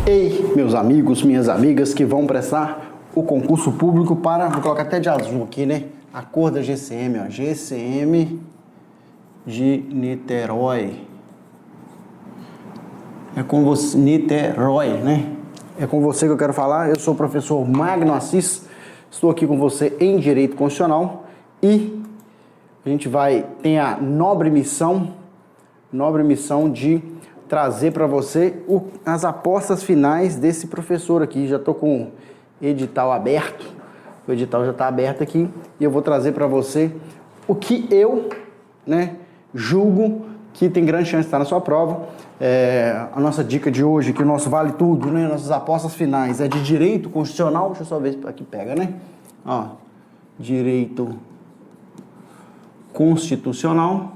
Ei, meus amigos, minhas amigas que vão prestar o concurso público para, vou colocar até de azul aqui, né? A cor da GCM, ó, GCM de Niterói. É com você, Niterói, né? É com você que eu quero falar. Eu sou o professor Magno Assis, estou aqui com você em Direito Constitucional e a gente tem a nobre missão de trazer para você as apostas finais desse professor aqui. Já estou com o edital aberto, o edital já está aberto aqui e eu vou trazer para você o que eu, julgo que tem grande chance de estar na sua prova. A nossa dica de hoje, que o nosso vale tudo, nossas apostas finais é de Direito Constitucional. Deixa eu só ver se aqui pega, Ó, Direito Constitucional.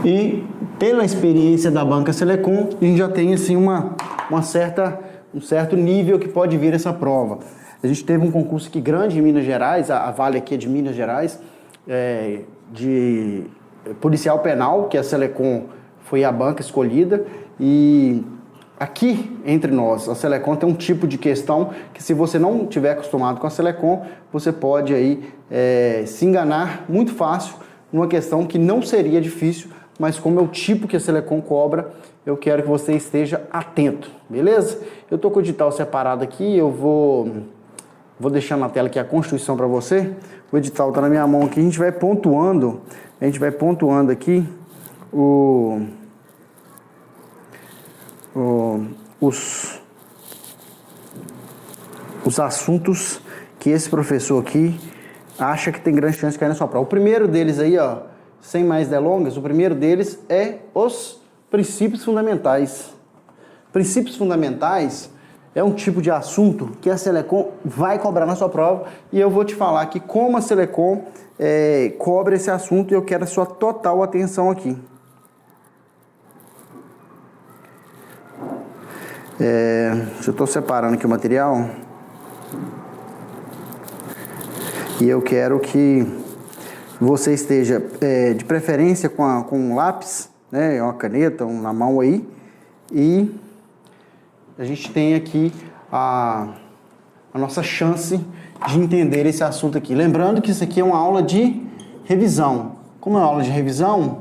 E pela experiência da Banca Selecom, a gente já tem assim um certo nível que pode vir essa prova. A gente teve um concurso aqui grande em Minas Gerais, a Vale aqui é de Minas Gerais, de policial penal, que a Selecom foi a banca escolhida. E aqui entre nós, a Selecom tem um tipo de questão que, se você não estiver acostumado com a Selecom, você pode aí se enganar muito fácil numa questão que não seria difícil, mas como é o tipo que a Selecom cobra, eu quero que você esteja atento, beleza? Eu estou com o edital separado aqui, eu vou deixar na tela aqui a Constituição para você. O edital está na minha mão aqui, a gente vai pontuando aqui os assuntos que esse professor aqui acha que tem grande chance de cair na sua prova. O primeiro deles aí, ó, sem mais delongas, o primeiro deles é os princípios fundamentais. Princípios fundamentais é um tipo de assunto que a Selecom vai cobrar na sua prova e eu vou te falar aqui como a Selecom cobra esse assunto e eu quero a sua total atenção aqui. Eu estou separando aqui o material e eu quero que você esteja de preferência com um lápis, uma caneta, na mão aí, e a gente tem aqui a nossa chance de entender esse assunto aqui. Lembrando que isso aqui é uma aula de revisão. Como é uma aula de revisão,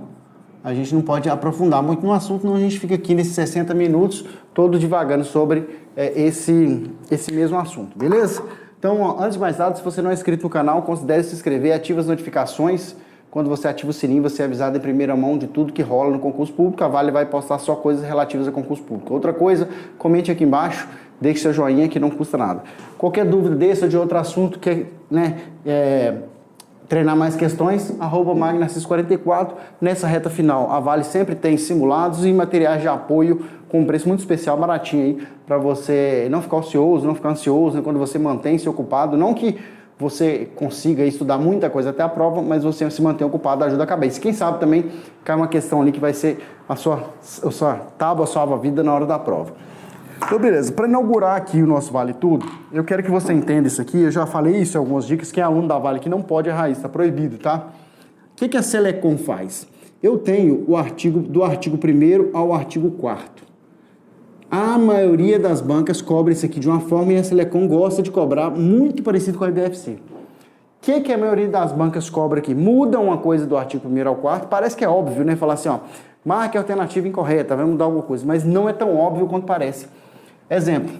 a gente não pode aprofundar muito no assunto, senão a gente fica aqui nesses 60 minutos todo divagando sobre esse mesmo assunto, beleza? Então, antes de mais nada, se você não é inscrito no canal, considere se inscrever, ative as notificações. Quando você ativa o sininho, você é avisado em primeira mão de tudo que rola no concurso público. A Vale vai postar só coisas relativas a concurso público. Outra coisa, comente aqui embaixo, deixe seu joinha que não custa nada. Qualquer dúvida desse ou de outro assunto, treinar mais questões, @Magnacis44. Nessa reta final, a Vale sempre tem simulados e materiais de apoio com um preço muito especial, baratinho aí, para você não ficar ocioso, não ficar ansioso, quando você mantém-se ocupado. Não que você consiga estudar muita coisa até a prova, mas você se manter ocupado ajuda a cabeça. Quem sabe também cai uma questão ali que vai ser a sua tábua, salva a vida na hora da prova. Então, beleza. Para inaugurar aqui o nosso Vale Tudo, eu quero que você entenda isso aqui. Eu já falei isso em algumas dicas. Quem é aluno da Vale que não pode errar isso, está proibido, tá? O que a Selecom faz? Eu tenho do artigo 1º ao artigo 4º. A maioria das bancas cobra isso aqui de uma forma e a Selecom gosta de cobrar muito parecido com a IBFC. O que a maioria das bancas cobra aqui? Muda uma coisa do artigo 1º ao 4º, parece que é óbvio, Falar assim, ó, marque a alternativa incorreta, vai mudar alguma coisa, mas não é tão óbvio quanto parece. Exemplo,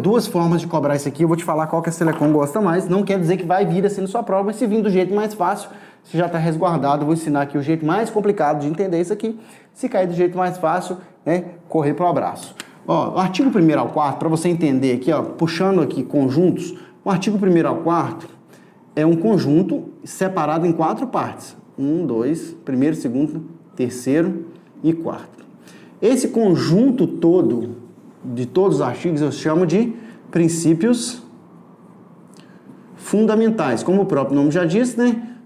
duas formas de cobrar isso aqui, eu vou te falar qual que a Selecom gosta mais, não quer dizer que vai vir assim na sua prova, mas se vir do jeito mais fácil, você já está resguardado. Eu vou ensinar aqui o jeito mais complicado de entender isso aqui. Se cair do jeito mais fácil, correr para o abraço. Ó, o artigo 1º ao 4º, para você entender aqui, ó, puxando aqui conjuntos, o artigo 1º ao 4º é um conjunto separado em 4 partes. 1, 2, 1º, 2º, 3º e 4º. Esse conjunto todo, de todos os artigos, eu chamo de princípios fundamentais. Como o próprio nome já diz,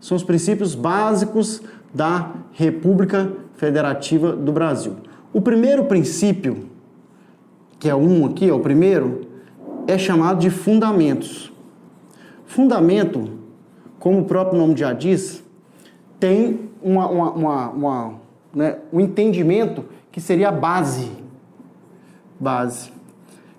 são os princípios básicos da República Federativa do Brasil. O primeiro princípio, que é aqui, o primeiro, é chamado de fundamentos. Fundamento, como o próprio nome já diz, tem um entendimento que seria a base. Base.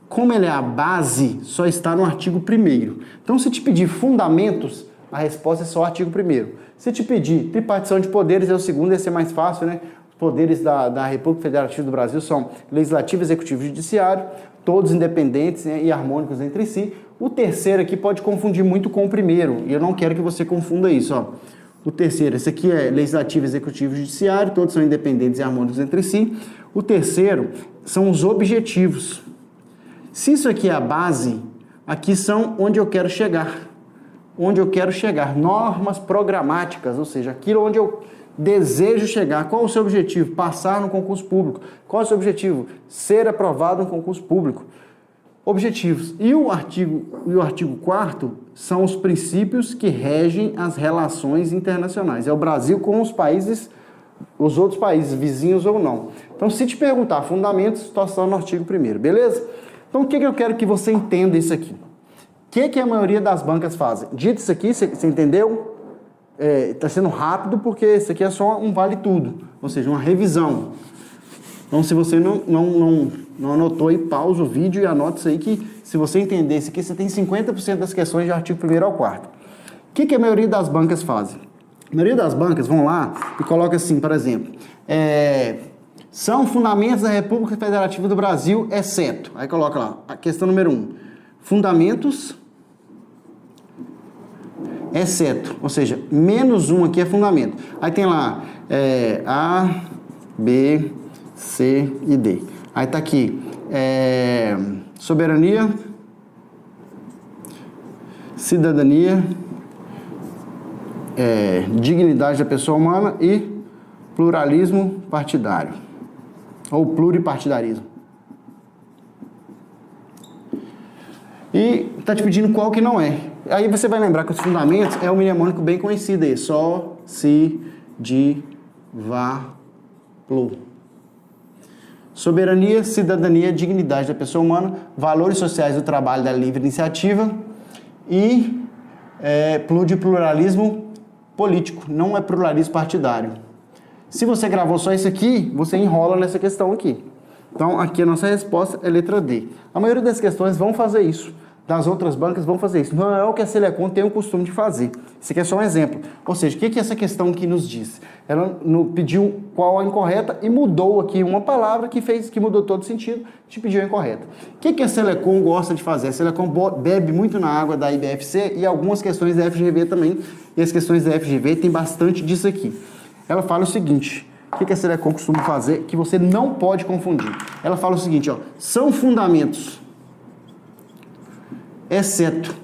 Como ele é a base, só está no artigo 1º. Então, se te pedir fundamentos, a resposta é só o artigo 1º. Se te pedir tripartição de poderes, é o segundo, ia ser mais fácil, né? Os poderes da República Federativa do Brasil são legislativo, executivo e judiciário, todos independentes, né, e harmônicos entre si. O terceiro aqui pode confundir muito com o primeiro, e eu não quero que você confunda isso, ó. O terceiro, esse aqui é legislativo, executivo e judiciário, todos são independentes e harmônicos entre si. O terceiro são os objetivos. Se isso aqui é a base, aqui são onde eu quero chegar. Onde eu quero chegar. Normas programáticas, ou seja, aquilo onde eu desejo chegar. Qual é o seu objetivo? Passar no concurso público. Qual é o seu objetivo? Ser aprovado no concurso público. Objetivos. E o artigo 4º são os princípios que regem as relações internacionais. É o Brasil com os países, os outros países, vizinhos ou não. Então, se te perguntar fundamentos, está no artigo 1º, beleza? Então, o que eu quero que você entenda isso aqui? O que a maioria das bancas fazem? Dito isso aqui, você entendeu? Está sendo rápido porque isso aqui é só um vale tudo, ou seja, uma revisão. Então, se você não anotou aí, pausa o vídeo e anota isso aí que, se você entender isso aqui, você tem 50% das questões de artigo 1º ao 4º. O que a maioria das bancas fazem? A maioria das bancas vão lá e coloca assim, por exemplo, são fundamentos da República Federativa do Brasil, exceto. Aí coloca lá, a questão número 1, fundamentos, exceto, ou seja, menos um aqui é fundamento. Aí tem lá A, B, C e D. Aí tá aqui, soberania, cidadania, dignidade da pessoa humana e pluralismo partidário, ou pluripartidarismo. E tá te pedindo qual que não é. Aí você vai lembrar que os fundamentos é um mnemônico bem conhecido aí, só, si, di, va, plu. Soberania, cidadania, dignidade da pessoa humana, valores sociais do trabalho da livre iniciativa e pluralismo político, não é pluralismo partidário. Se você gravou só isso aqui, você enrola nessa questão aqui. Então, aqui a nossa resposta é letra D. A maioria das questões vão fazer isso. Das outras bancas vão fazer isso. Não é o que a Selecom tem o costume de fazer. Isso aqui é só um exemplo. Ou seja, o que essa questão aqui nos diz? Ela pediu qual a incorreta e mudou aqui uma palavra que mudou todo o sentido, te pediu a incorreta. O que a Selecom gosta de fazer? A Selecom bebe muito na água da IBFC e algumas questões da FGV também. E as questões da FGV tem bastante disso aqui. Ela fala o seguinte, o que a Selecom costuma fazer que você não pode confundir? Ela fala o seguinte, ó, são fundamentos, exceto.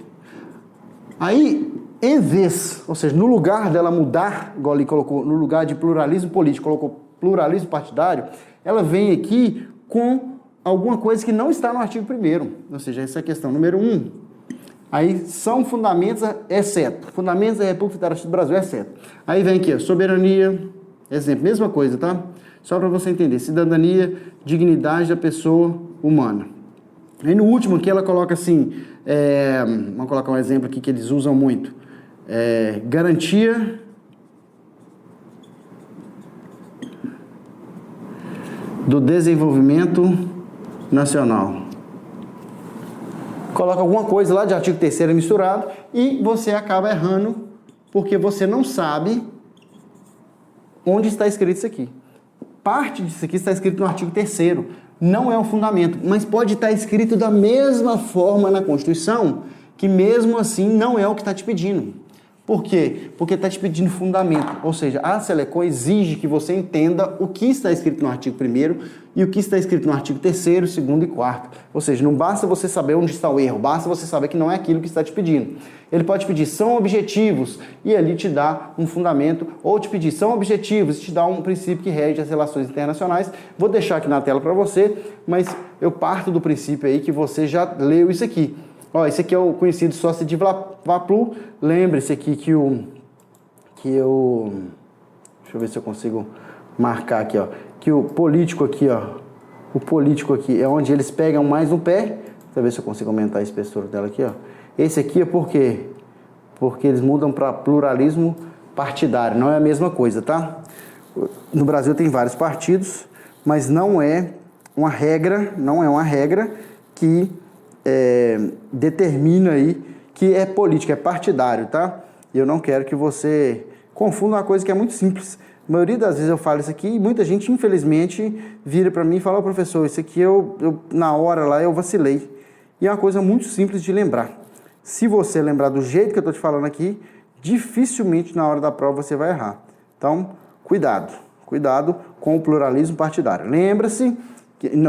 Aí, em vez, ou seja, no lugar dela mudar, igual ali colocou, no lugar de pluralismo político, colocou pluralismo partidário, ela vem aqui com alguma coisa que não está no artigo 1º. Ou seja, essa é a questão número 1. Aí, são fundamentos, exceto. Fundamentos da República Federativa do Brasil, exceto. Aí vem aqui, ó, soberania, exemplo, mesma coisa, tá? Só para você entender, cidadania, dignidade da pessoa humana. Aí no último aqui ela coloca assim, vamos colocar um exemplo aqui que eles usam muito, garantia do desenvolvimento nacional. Coloca alguma coisa lá de artigo 3º misturado e você acaba errando porque você não sabe onde está escrito isso aqui. Parte disso aqui está escrito no artigo 3º. Não é um fundamento, mas pode estar escrito da mesma forma na Constituição, que mesmo assim não é o que está te pedindo. Por quê? Porque está te pedindo fundamento. Ou seja, a Selecom exige que você entenda o que está escrito no artigo 1º e o que está escrito no artigo 3º, 2º e 4º. Ou seja, não basta você saber onde está o erro, basta você saber que não é aquilo que está te pedindo. Ele pode pedir, são objetivos, e ali te dá um fundamento, ou te pedir, são objetivos, e te dá um princípio que rege as relações internacionais. Vou deixar aqui na tela para você, mas eu parto do princípio aí que você já leu isso aqui. Ó, esse aqui é o conhecido sócio de Vaplu. Lembre-se aqui que deixa eu ver se eu consigo marcar aqui, ó. Que o político aqui, ó. O político aqui é onde eles pegam mais no pé. Deixa eu ver se eu consigo aumentar a espessura dela aqui, ó. Esse aqui é por quê? Porque eles mudam para pluralismo partidário. Não é a mesma coisa, tá? No Brasil tem vários partidos, mas não é uma regra, que determina aí que é política, é partidário, tá? E eu não quero que você confunda uma coisa que é muito simples. A maioria das vezes eu falo isso aqui e muita gente, infelizmente, vira para mim e fala: "Ô, professor, isso aqui na hora lá eu vacilei." E é uma coisa muito simples de lembrar. Se você lembrar do jeito que eu estou te falando aqui, dificilmente na hora da prova você vai errar. Então, cuidado com o pluralismo partidário. Lembra-se,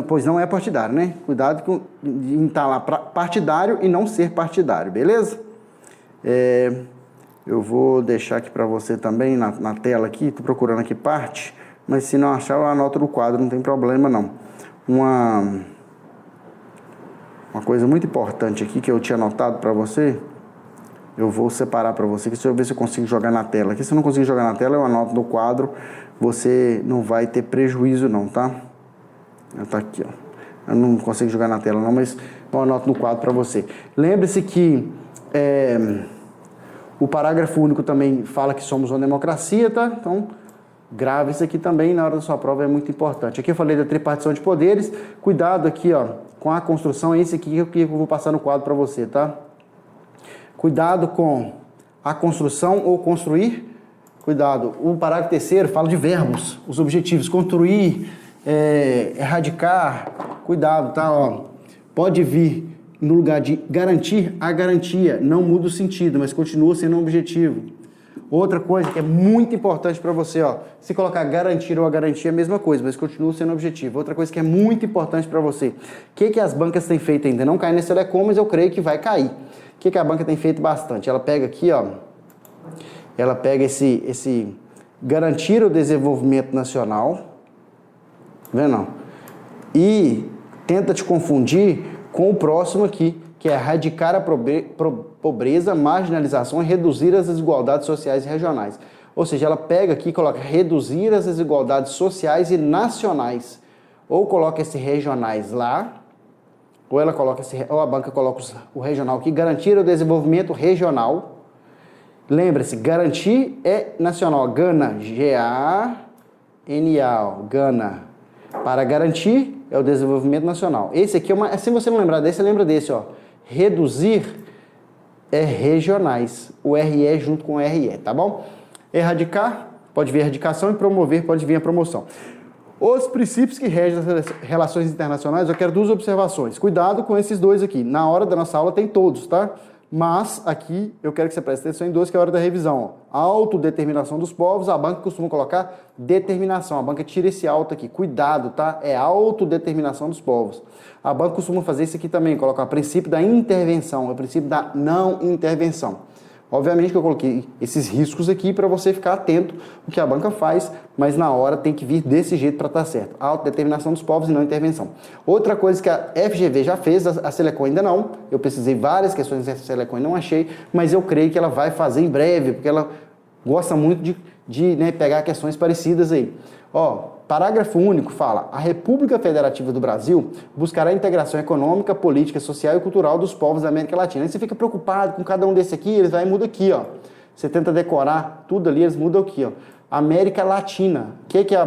pois não é partidário, né? Cuidado em estar lá partidário e não ser partidário, beleza? Eu vou deixar aqui para você também na tela aqui, estou procurando aqui parte, mas se não achar eu anoto no quadro, não tem problema não. Uma coisa muito importante aqui que eu tinha anotado para você, eu vou separar para você, deixa eu ver se eu consigo jogar na tela. Aqui, se eu não conseguir jogar na tela, eu anoto no quadro, você não vai ter prejuízo não, tá? Tá aqui, ó. Eu não consigo jogar na tela não, mas eu anoto no quadro para você. Lembre-se que o parágrafo único também fala que somos uma democracia, tá? Então, grave isso aqui também na hora da sua prova, é muito importante. Aqui eu falei da tripartição de poderes, cuidado aqui, ó, com a construção, é esse aqui que eu vou passar no quadro para você, tá? Cuidado com a construção ou construir. Cuidado, o parágrafo terceiro fala de verbos, os objetivos, construir, erradicar, cuidado, tá? Ó, pode vir no lugar de garantir, a garantia não muda o sentido, mas continua sendo um objetivo. Outra coisa que é muito importante para você, ó, se colocar garantir ou a garantia é a mesma coisa, mas continua sendo um objetivo. Outra coisa que é muito importante para você, o que as bancas têm feito ainda? Não cai nesse telecom, mas eu creio que vai cair. O que a banca tem feito bastante? Ela pega aqui, ó, ela pega esse garantir o desenvolvimento nacional, tá vendo não? E tenta te confundir com o próximo aqui, que é erradicar a pobreza, marginalização e reduzir as desigualdades sociais e regionais. Ou seja, ela pega aqui e coloca reduzir as desigualdades sociais e nacionais. Ou coloca esse regionais lá, ou ela coloca ou a banca coloca o regional aqui, garantir o desenvolvimento regional. Lembre-se, garantir é nacional, Gana, G-A-N-A, Gana. Para garantir é o desenvolvimento nacional. Esse aqui se você não lembrar desse, você lembra desse, ó. Reduzir é regionais, o RE junto com o RE, tá bom? Erradicar, pode vir a erradicação, e promover, pode vir a promoção. Os princípios que regem as relações internacionais, eu quero 2 observações. Cuidado com esses 2 aqui. Na hora da nossa aula tem todos, tá? Mas aqui eu quero que você preste atenção em 2, que é a hora da revisão. Ó. Autodeterminação dos povos, a banca costuma colocar determinação. A banca tira esse auto aqui. Cuidado, tá? É autodeterminação dos povos. A banca costuma fazer isso aqui também, colocar o princípio da intervenção, o princípio da não intervenção. Obviamente que eu coloquei esses riscos aqui para você ficar atento ao que a banca faz, mas na hora tem que vir desse jeito para estar certo. Autodeterminação dos povos e não intervenção. Outra coisa que a FGV já fez, a Selecom ainda não. Eu pesquisei várias questões da Selecom e não achei, mas eu creio que ela vai fazer em breve, porque ela gosta muito de pegar questões parecidas aí. Ó, parágrafo único fala: a República Federativa do Brasil buscará a integração econômica, política, social e cultural dos povos da América Latina. Aí você fica preocupado com cada um desse aqui, eles vai e muda aqui, ó. Você tenta decorar tudo ali, eles mudam aqui, ó. América Latina. O que a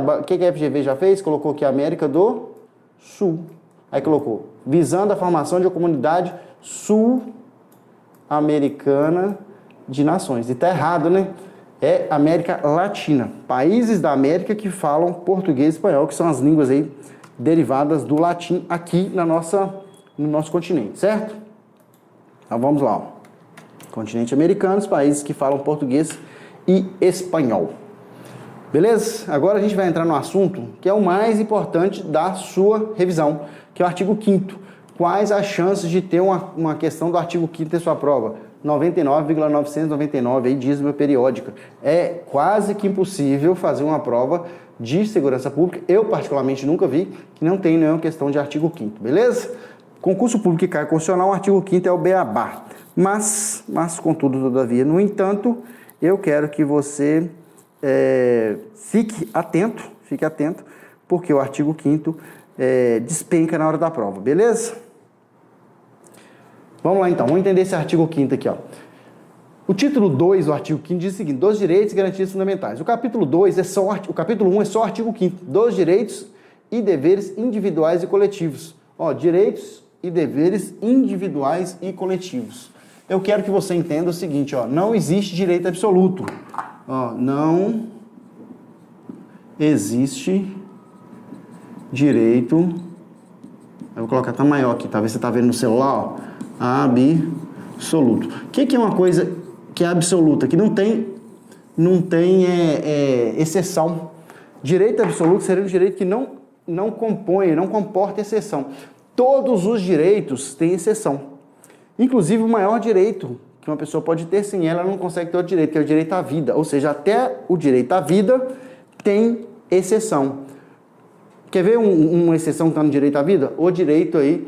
FGV já fez? Colocou aqui América do Sul. Aí colocou: visando a formação de uma comunidade sul-americana de nações. E tá errado, né? É América Latina, países da América que falam português e espanhol, que são as línguas aí derivadas do latim aqui no nosso continente, certo? Então vamos lá, ó. Continente americano, os países que falam português e espanhol. Beleza? Agora a gente vai entrar no assunto que é o mais importante da sua revisão, que é o artigo 5º. Quais as chances de ter uma questão do artigo 5º em sua prova? 99,999 aí dízima periódica. É quase que impossível fazer uma prova de segurança pública. Eu, particularmente, nunca vi que não tem nenhuma questão de artigo 5º, beleza? Concurso público e cargo constitucional, o artigo 5º é o beabá. Mas, contudo, todavia, no entanto, eu quero que você fique atento, porque o artigo 5º despenca na hora da prova, beleza? Vamos lá então, vamos entender esse artigo 5º aqui, ó. O título 2 do artigo 5º diz o seguinte: dos direitos e garantias fundamentais. O capítulo 2 o capítulo 1 é só o artigo 5º, dos direitos e deveres individuais e coletivos. Ó, direitos e deveres individuais e coletivos. Eu quero que você entenda o seguinte, ó, não existe direito absoluto. Ó, não existe direito, eu vou colocar até maior aqui, talvez você está vendo no celular, ó, absoluto. O que é uma coisa que é absoluta, que não tem exceção? Direito absoluto seria um direito que não compõe, não comporta exceção. Todos os direitos têm exceção. Inclusive o maior direito que uma pessoa pode ter, sem ela não consegue ter outro direito, que é o direito à vida. Ou seja, até o direito à vida tem exceção. Quer ver uma exceção que está no direito à vida? O direito aí,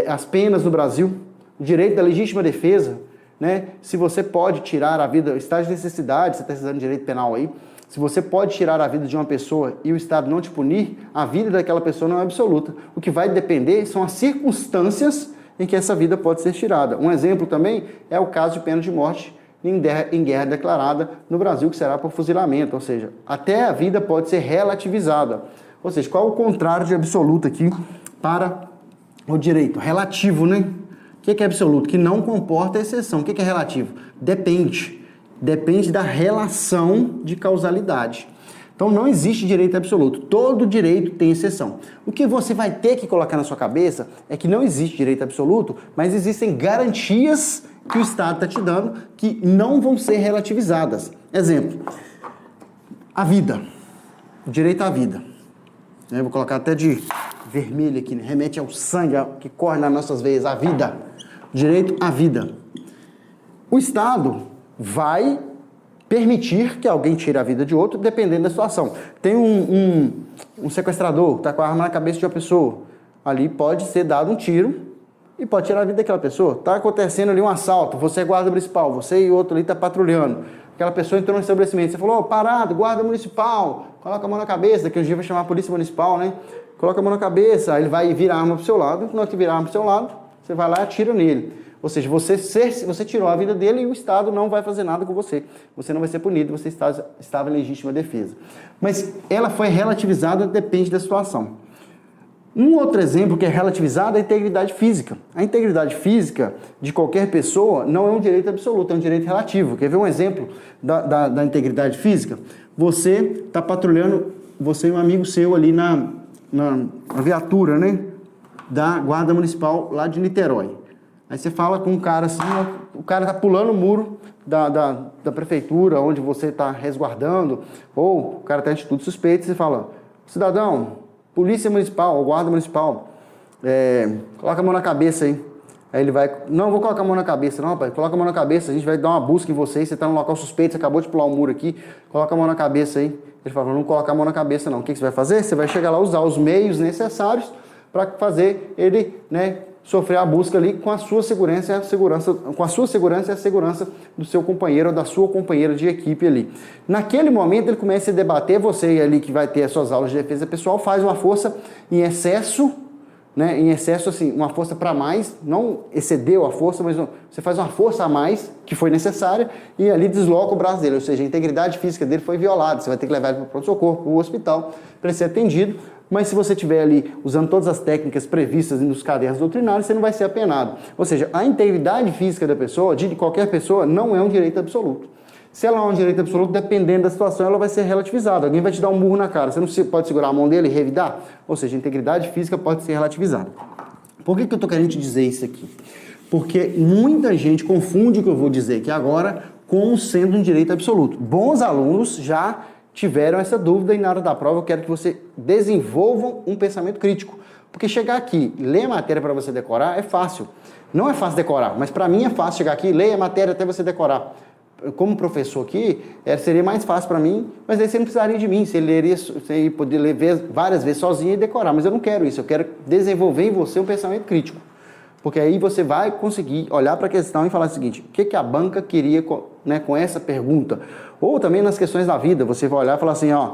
as penas no Brasil, o direito da legítima defesa, né? Se você pode tirar a vida, estágio de necessidade, você está estudando direito penal aí, se você pode tirar a vida de uma pessoa e o Estado não te punir, a vida daquela pessoa não é absoluta. O que vai depender são as circunstâncias em que essa vida pode ser tirada. Um exemplo também é o caso de pena de morte em guerra declarada no Brasil, que será por fuzilamento, ou seja, até a vida pode ser relativizada. Ou seja, qual é o contrário de absoluto aqui para o direito? Relativo, né? O que é absoluto? Que não comporta exceção. O que é relativo? Depende. Depende da relação de causalidade. Então não existe direito absoluto. Todo direito tem exceção. O que você vai ter que colocar na sua cabeça é que não existe direito absoluto, mas existem garantias que o Estado está te dando que não vão ser relativizadas. Exemplo, a vida. O direito à vida. Eu vou colocar até de vermelho aqui, né? Remete ao sangue que corre nas nossas veias, a vida. Direito à vida. O Estado vai permitir que alguém tire a vida de outro, dependendo da situação. Tem um sequestrador que está com a arma na cabeça de uma pessoa. Ali pode ser dado um tiro e pode tirar a vida daquela pessoa. Está acontecendo ali um assalto, você é guarda municipal, você e outro ali está patrulhando. Aquela pessoa entrou no estabelecimento, você falou, oh, parado, guarda municipal, coloca a mão na cabeça, daqui uns dias vai chamar a polícia municipal, né? Coloca a mão na cabeça, aí ele vai virar a arma pro seu lado, na hora que virar a arma pro seu lado, você vai lá e atira nele. Ou seja, você tirou a vida dele e o Estado não vai fazer nada com você. Você não vai ser punido, você estava em legítima defesa. Mas ela foi relativizada, depende da situação. Um outro exemplo que é relativizado é a integridade física. A integridade física de qualquer pessoa não é um direito absoluto, é um direito relativo. Quer ver um exemplo da integridade física? Você está patrulhando, você e um amigo seu ali na viatura, né? Da Guarda Municipal lá de Niterói. Aí você fala com um cara assim, o cara está pulando o muro da prefeitura, onde você está resguardando, ou o cara está em atitude suspeita, e você fala, cidadão, polícia municipal, ou guarda municipal, coloca a mão na cabeça aí. Aí ele vai, não vou colocar a mão na cabeça, não, rapaz, coloca a mão na cabeça, a gente vai dar uma busca em você, você está no local suspeito, você acabou de pular o muro aqui, coloca a mão na cabeça aí. Ele fala, não colocar a mão na cabeça não. O que você vai fazer? Você vai chegar lá, usar os meios necessários para fazer ele, né, sofrer a busca ali com a sua segurança e a segurança, com a sua segurança e a segurança do seu companheiro ou da sua companheira de equipe ali. Naquele momento ele começa a debater, você ali que vai ter as suas aulas de defesa pessoal, faz uma força em excesso, né, em excesso assim, uma força para mais, não excedeu a força, mas você faz uma força a mais que foi necessária e ali desloca o braço dele, ou seja, a integridade física dele foi violada, você vai ter que levar ele para o pronto-socorro, para o hospital, para ele ser atendido. Mas se você estiver ali usando todas as técnicas previstas nos cadernos doutrinários, você não vai ser apenado. Ou seja, a integridade física da pessoa, de qualquer pessoa, não é um direito absoluto. Se ela é um direito absoluto, dependendo da situação, ela vai ser relativizada. Alguém vai te dar um murro na cara, você não pode segurar a mão dele e revidar? Ou seja, a integridade física pode ser relativizada. Por que eu estou querendo te dizer isso aqui? Porque muita gente confunde o que eu vou dizer aqui agora como sendo um direito absoluto. Bons alunos já tiveram essa dúvida e na hora da prova eu quero que você desenvolva um pensamento crítico. Porque chegar aqui, ler a matéria para você decorar é fácil. Não é fácil decorar, mas para mim é fácil chegar aqui, ler a matéria até você decorar. Como professor aqui, seria mais fácil para mim, mas aí você não precisaria de mim, você ia poder ler várias vezes sozinho e decorar. Mas eu não quero isso, eu quero desenvolver em você um pensamento crítico. Porque aí você vai conseguir olhar para a questão e falar o seguinte, o que a banca queria com essa pergunta? Ou também nas questões da vida, você vai olhar e falar assim, ó,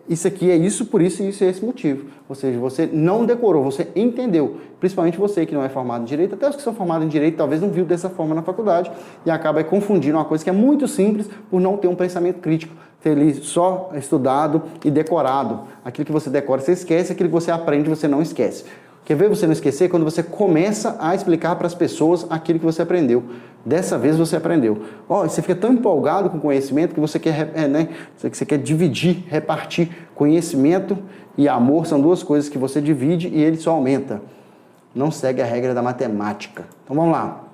isso aqui é isso, por isso e isso é esse motivo. Ou seja, você não decorou, você entendeu. Principalmente você que não é formado em Direito, até os que são formados em Direito talvez não viu dessa forma na faculdade e acaba confundindo uma coisa que é muito simples por não ter um pensamento crítico feliz, só estudado e decorado. Aquilo que você decora, você esquece, aquilo que você aprende, você não esquece. Quer ver você não esquecer? Quando você começa a explicar para as pessoas aquilo que você aprendeu. Dessa vez você aprendeu. Você fica tão empolgado com o conhecimento que você quer, você quer dividir, repartir. Conhecimento e amor são duas coisas que você divide e ele só aumenta. Não segue a regra da matemática. Então vamos lá.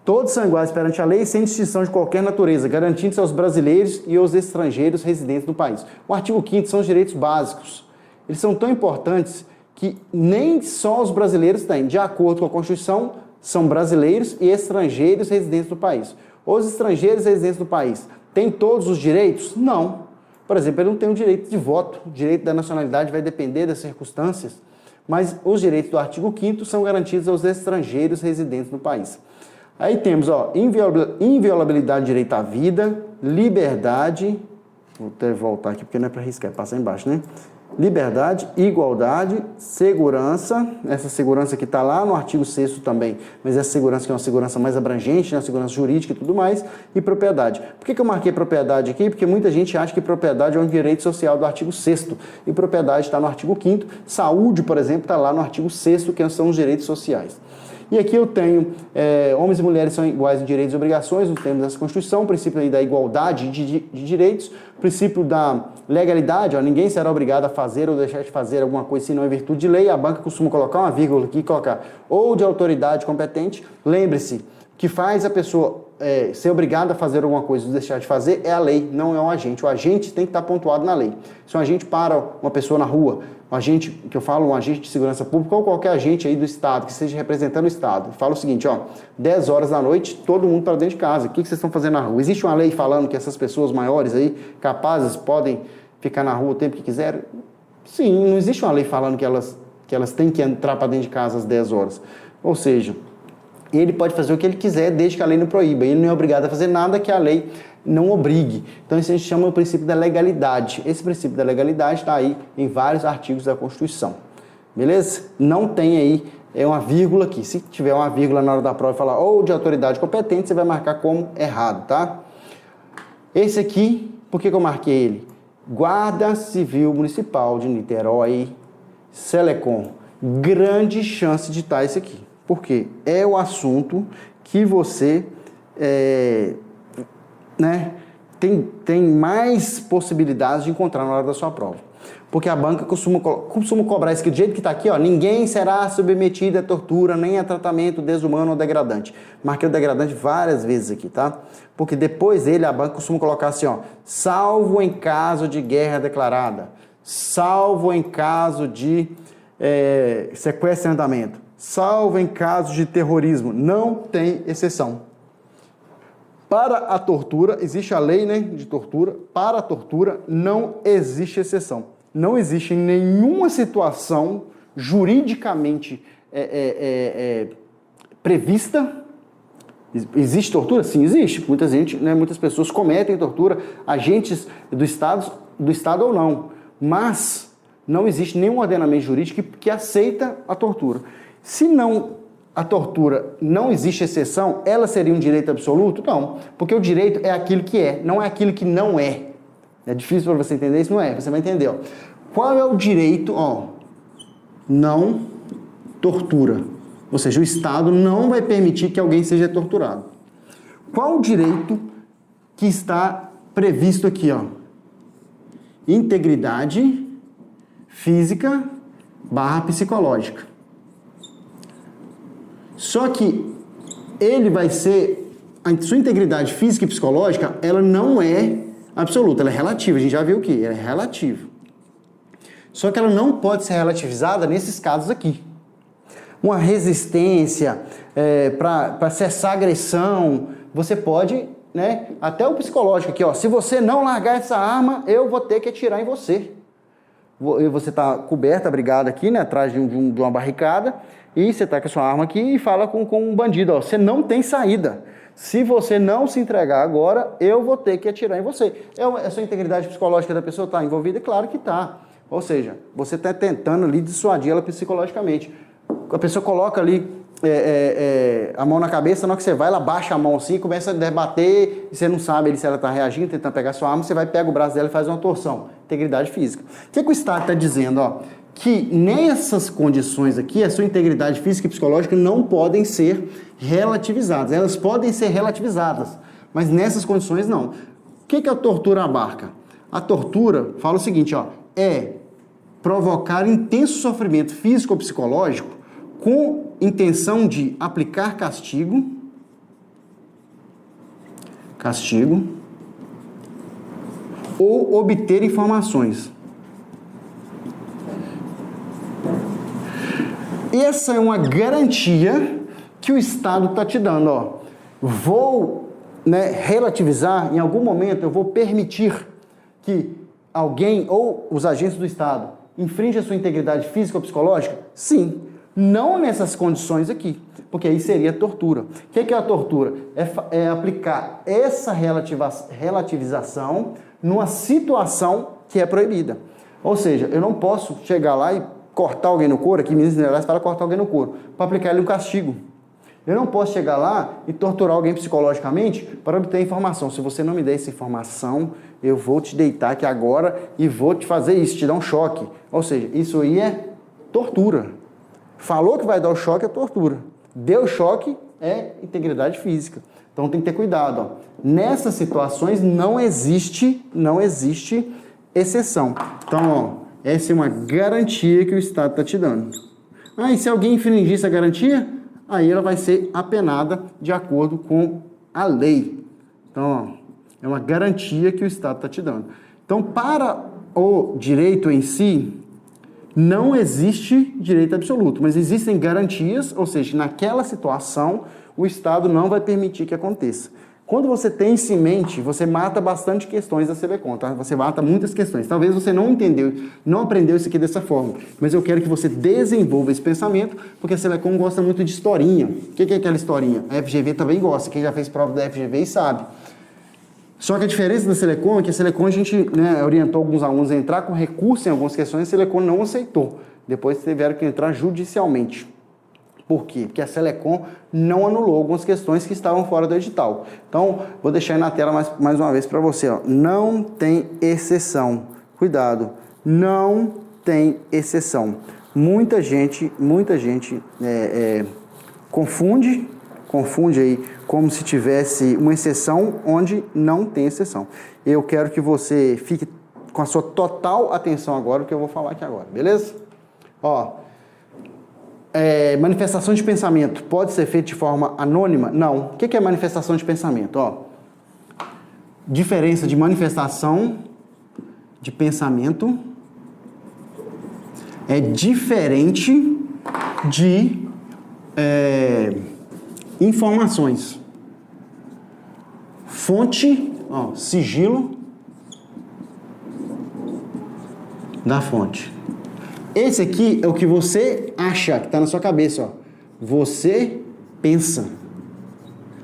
Todos são iguais perante a lei, sem distinção de qualquer natureza, garantindo-se aos brasileiros e aos estrangeiros residentes no país. O artigo 5º são os direitos básicos. Eles são tão importantes que nem só os brasileiros têm. De acordo com a Constituição, são brasileiros e estrangeiros residentes no país. Os estrangeiros residentes no país têm todos os direitos? Não. Por exemplo, ele não tem o direito de voto. O direito da nacionalidade vai depender das circunstâncias. Mas os direitos do artigo 5º são garantidos aos estrangeiros residentes no país. Aí temos, inviolabilidade do direito à vida, liberdade, vou até voltar aqui porque não é para riscar, é passar embaixo, né? Liberdade, igualdade, segurança, essa segurança que está lá no artigo 6º também, mas essa segurança que é uma segurança mais abrangente, né? Segurança jurídica e tudo mais, e propriedade. Por que eu marquei propriedade aqui? Porque muita gente acha que propriedade é um direito social do artigo 6º, e propriedade está no artigo 5º, saúde, por exemplo, está lá no artigo 6º, que são os direitos sociais. E aqui eu tenho, homens e mulheres são iguais em direitos e obrigações, nos termos dessa Constituição, o princípio aí da igualdade de direitos, o princípio da legalidade, ninguém será obrigado a fazer ou deixar de fazer alguma coisa se não em virtude de lei. A banca costuma colocar uma vírgula aqui, colocar ou de autoridade competente. Lembre-se, que faz a pessoa ser obrigada a fazer alguma coisa ou deixar de fazer é a lei, não é o agente. O agente tem que estar pontuado na lei. Se um agente para uma pessoa na rua, um agente, que eu falo, um agente de segurança pública ou qualquer agente aí do Estado, que esteja representando o Estado, fala o seguinte, 10 horas da noite, todo mundo para dentro de casa. O que vocês estão fazendo na rua? Existe uma lei falando que essas pessoas maiores aí, capazes, podem ficar na rua o tempo que quiserem? Sim, não existe uma lei falando que elas têm que entrar para dentro de casa às 10 horas. Ou seja, ele pode fazer o que ele quiser desde que a lei não proíba. Ele não é obrigado a fazer nada que a lei não obrigue. Então isso a gente chama o princípio da legalidade. Esse princípio da legalidade está aí em vários artigos da Constituição. Beleza? Não tem aí uma vírgula aqui. Se tiver uma vírgula na hora da prova e falar ou de autoridade competente, você vai marcar como errado, tá? Esse aqui, por que eu marquei ele? Guarda Civil Municipal de Niterói, Selecom. Grande chance de estar esse aqui. Por quê? É o assunto que você tem mais possibilidades de encontrar na hora da sua prova. Porque a banca costuma cobrar isso aqui do jeito que está aqui, ninguém será submetido a tortura, nem a tratamento desumano ou degradante. Marquei o degradante várias vezes aqui, tá? Porque depois dele, a banca costuma colocar assim, salvo em caso de guerra declarada, salvo em caso de sequestro em andamento, salvo em caso de terrorismo. Não tem exceção. Para a tortura, existe a lei, de tortura. Para a tortura, não existe exceção. Não existe nenhuma situação juridicamente prevista. Existe tortura? Sim, existe. Muitas pessoas cometem tortura, agentes do Estado ou não. Mas não existe nenhum ordenamento jurídico que aceita a tortura. Se a tortura não existe exceção, ela seria um direito absoluto? Não, porque o direito é aquilo que é, não é aquilo que não é. É difícil para você entender isso? Não é, você vai entender. Qual é o direito? Não tortura. Ou seja, o Estado não vai permitir que alguém seja torturado. Qual o direito que está previsto aqui? Integridade física / psicológica. Só que ele vai ser, a sua integridade física e psicológica, ela não é absoluta, ela é relativa, a gente já viu o que? Ela é relativa. Só que ela não pode ser relativizada nesses casos aqui. Uma resistência para cessar agressão, você pode, até o psicológico aqui, se você não largar essa arma, eu vou ter que atirar em você. Você está coberto, abrigado aqui, atrás de uma barricada, e você está com a sua arma aqui e fala com um bandido, você não tem saída. Se você não se entregar agora, eu vou ter que atirar em você. A sua integridade psicológica da pessoa está envolvida? Claro que está. Ou seja, você está tentando ali dissuadir ela psicologicamente. A pessoa coloca ali a mão na cabeça, na hora que você vai, ela baixa a mão assim, começa a debater, e você não sabe se ela está reagindo, tentando pegar sua arma, você vai, pega o braço dela e faz uma torção. Integridade física. O que o Estado está dizendo? Ó, que nessas condições aqui, a sua integridade física e psicológica não podem ser relativizadas. Elas podem ser relativizadas, mas nessas condições não. O que a tortura abarca? A tortura fala o seguinte, ó, é provocar intenso sofrimento físico ou psicológico com intenção de aplicar castigo ou obter informações. Essa é uma garantia que o Estado está te dando, ó. Vou, relativizar, em algum momento eu vou permitir que alguém ou os agentes do Estado infrinjam a sua integridade física ou psicológica? Sim. Não nessas condições aqui, porque aí seria tortura. O que é a tortura? É aplicar essa relativização numa situação que é proibida. Ou seja, eu não posso chegar lá e cortar alguém no couro, aqui em Minas Gerais fala cortar alguém no couro, para aplicar ele um castigo. Eu não posso chegar lá e torturar alguém psicologicamente para obter informação. Se você não me der essa informação, eu vou te deitar aqui agora e vou te fazer isso, te dar um choque. Ou seja, isso aí é tortura. Falou que vai dar o choque, é tortura. Deu choque, é integridade física. Então tem que ter cuidado. Ó. Nessas situações não existe exceção. Então, ó, essa é uma garantia que o Estado está te dando. E se alguém infringir essa garantia, aí ela vai ser apenada de acordo com a lei. Então, ó, é uma garantia que o Estado está te dando. Então, para o direito em si, não existe direito absoluto, mas existem garantias, ou seja, naquela situação, o Estado não vai permitir que aconteça. Quando você tem isso em mente, você mata bastante questões da Selecom, tá? Você mata muitas questões. Talvez você não entendeu, não aprendeu isso aqui dessa forma, mas eu quero que você desenvolva esse pensamento, porque a Selecom gosta muito de historinha. O que é aquela historinha? A FGV também gosta, quem já fez prova da FGV sabe. Só que a diferença da Selecom é que a Selecom a gente orientou alguns alunos a entrar com recurso em algumas questões e a Selecom não aceitou. Depois tiveram que entrar judicialmente. Por quê? Porque a Selecom não anulou algumas questões que estavam fora do edital. Então, vou deixar aí na tela mais uma vez para você. Ó. Não tem exceção. Cuidado. Não tem exceção. Muita gente confunde aí como se tivesse uma exceção onde não tem exceção. Eu quero que você fique com a sua total atenção agora, o que eu vou falar aqui agora, beleza? Ó, manifestação de pensamento pode ser feita de forma anônima? Não. O que é manifestação de pensamento? Ó, diferença de manifestação de pensamento é diferente de informações. Fonte, ó, sigilo da fonte. Esse aqui é o que você acha, que está na sua cabeça. Ó. Você pensa.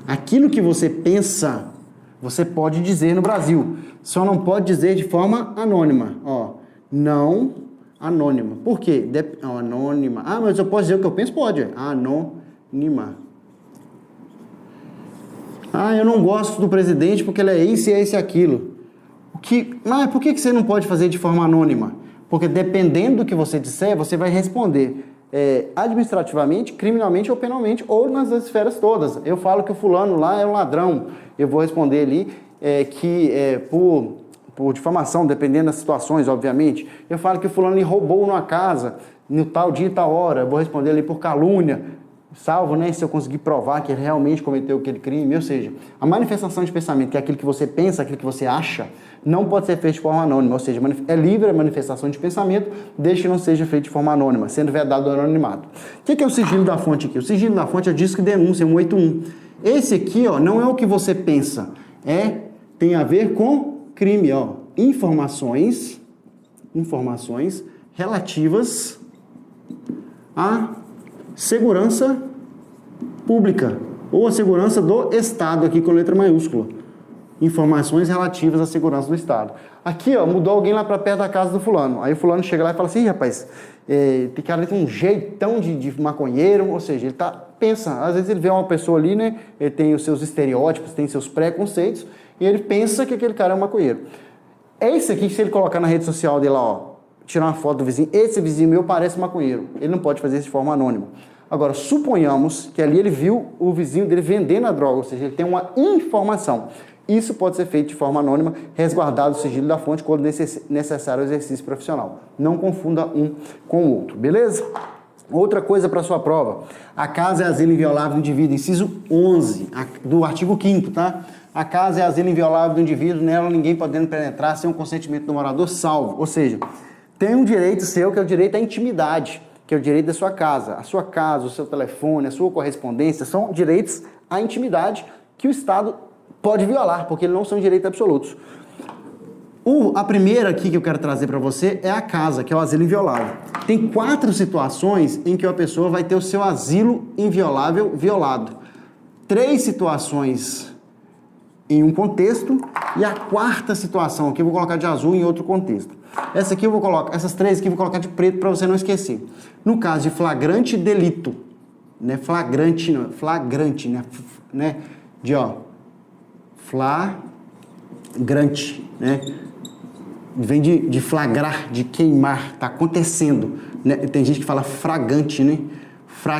Aquilo que você pensa, você pode dizer no Brasil. Só não pode dizer de forma anônima. Ó, não anônima. Por quê? Anônima. Mas eu posso dizer o que eu penso? Pode. Anônima. Eu não gosto do presidente porque ele é isso e é isso e aquilo. Mas por que você não pode fazer de forma anônima? Porque dependendo do que você disser, você vai responder administrativamente, criminalmente ou penalmente, ou nas esferas todas. Eu falo que o fulano lá é um ladrão. Eu vou responder ali por difamação, dependendo das situações, obviamente. Eu falo que o fulano roubou numa casa, no tal dia e tal hora. Eu vou responder ali por calúnia. Salvo, se eu conseguir provar que ele realmente cometeu aquele crime, ou seja, a manifestação de pensamento, que é aquilo que você pensa, aquilo que você acha, não pode ser feito de forma anônima, ou seja, é livre a manifestação de pensamento, desde que não seja feito de forma anônima, sendo vedado o anonimato. O que é o sigilo da fonte aqui? O sigilo da fonte é disco de denúncia, 181. Esse aqui, ó, não é o que você pensa, tem a ver com crime, ó, informações relativas a segurança pública, ou a segurança do Estado, aqui com letra maiúscula. Informações relativas à segurança do Estado. Aqui, ó, mudou alguém lá para perto da casa do fulano. Aí o fulano chega lá e fala assim, rapaz, tem cara tem um jeitão de maconheiro, ou seja, ele tá pensa. Às vezes ele vê uma pessoa ali, né? Ele tem os seus estereótipos, tem seus preconceitos, e ele pensa que aquele cara é um maconheiro. Esse aqui, se ele colocar na rede social dele lá, ó, tirar uma foto do vizinho, esse vizinho meu parece maconheiro. Ele não pode fazer isso de forma anônima. Agora, suponhamos que ali ele viu o vizinho dele vendendo a droga, ou seja, ele tem uma informação. Isso pode ser feito de forma anônima, resguardado o sigilo da fonte quando necessário o exercício profissional. Não confunda um com o outro, beleza? Outra coisa para sua prova. A casa é asilo inviolável do indivíduo, inciso 11 do artigo 5º, tá? A casa é asilo inviolável do indivíduo, nela ninguém podendo penetrar sem o consentimento do morador, salvo. Ou seja, tem um direito seu que é o direito à intimidade, que é o direito da sua casa. A sua casa, o seu telefone, a sua correspondência são direitos à intimidade que o Estado pode violar, porque eles não são direitos absolutos. A primeira aqui que eu quero trazer para você é a casa, que é o asilo inviolável. Tem 4 situações em que a pessoa vai ter o seu asilo inviolável violado. 3 situações em um contexto e a 4ª situação aqui eu vou colocar de azul em outro contexto. Essas 3 aqui eu vou colocar de preto para você não esquecer. No caso de flagrante delito, né? Flagrante, não, flagrante, né? De flagrante, né? Vem de flagrar, de queimar, tá acontecendo, né? Tem gente que fala fragante, né?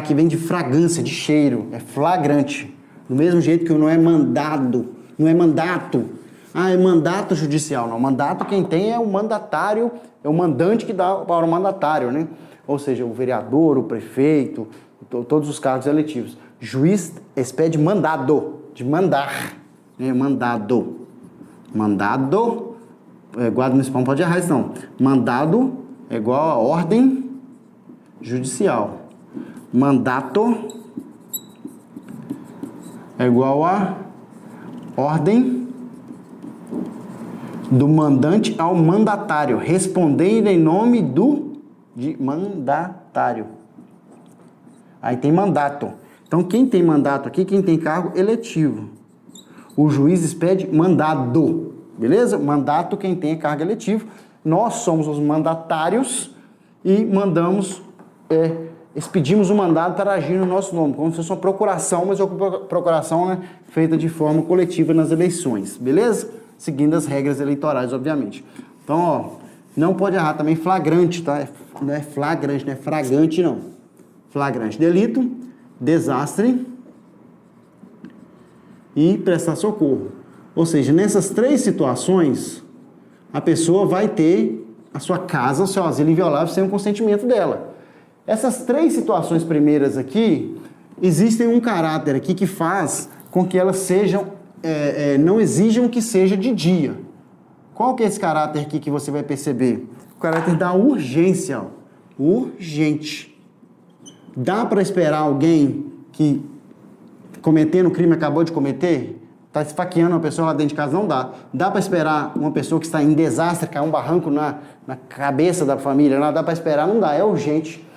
Que vem de fragrância, de cheiro, é flagrante. Do mesmo jeito que não é mandado, não é mandato. Ah, é mandato judicial. Não, mandato quem tem é o mandatário, é o mandante que dá para o mandatário, né? Ou seja, o vereador, o prefeito, todos os cargos eletivos. Juiz expede mandado, de mandar, né? Mandado. Guarda municipal não pode errar isso não. Mandado é igual a ordem judicial. Mandato é igual a ordem do mandante ao mandatário, respondendo em nome de mandatário. Aí tem mandato. Então quem tem mandato aqui, quem tem cargo eletivo. O juiz expede mandado. Beleza? Mandato, quem tem cargo eletivo. Nós somos os mandatários e expedimos o mandato para agir no nosso nome, como se fosse uma procuração, mas uma procuração, né, feita de forma coletiva nas eleições. Beleza? Seguindo as regras eleitorais, obviamente. Então, não pode errar também flagrante, tá? Não é flagrante, não é fragante, não. Flagrante. Delito, desastre e prestar socorro. Ou seja, nessas 3 situações, a pessoa vai ter a sua casa, o seu asilo inviolável sem o consentimento dela. Essas 3 situações primeiras aqui, existem um caráter aqui que faz com que elas sejam, não exijam que seja de dia. Qual que é esse caráter aqui que você vai perceber? O caráter da urgência. Ó. Urgente. Dá para esperar alguém que, cometendo o crime, acabou de cometer? Está esfaqueando uma pessoa lá dentro de casa? Não dá. Dá para esperar uma pessoa que está em desastre, cair um barranco na cabeça da família? Não dá para esperar? Não dá, é urgente.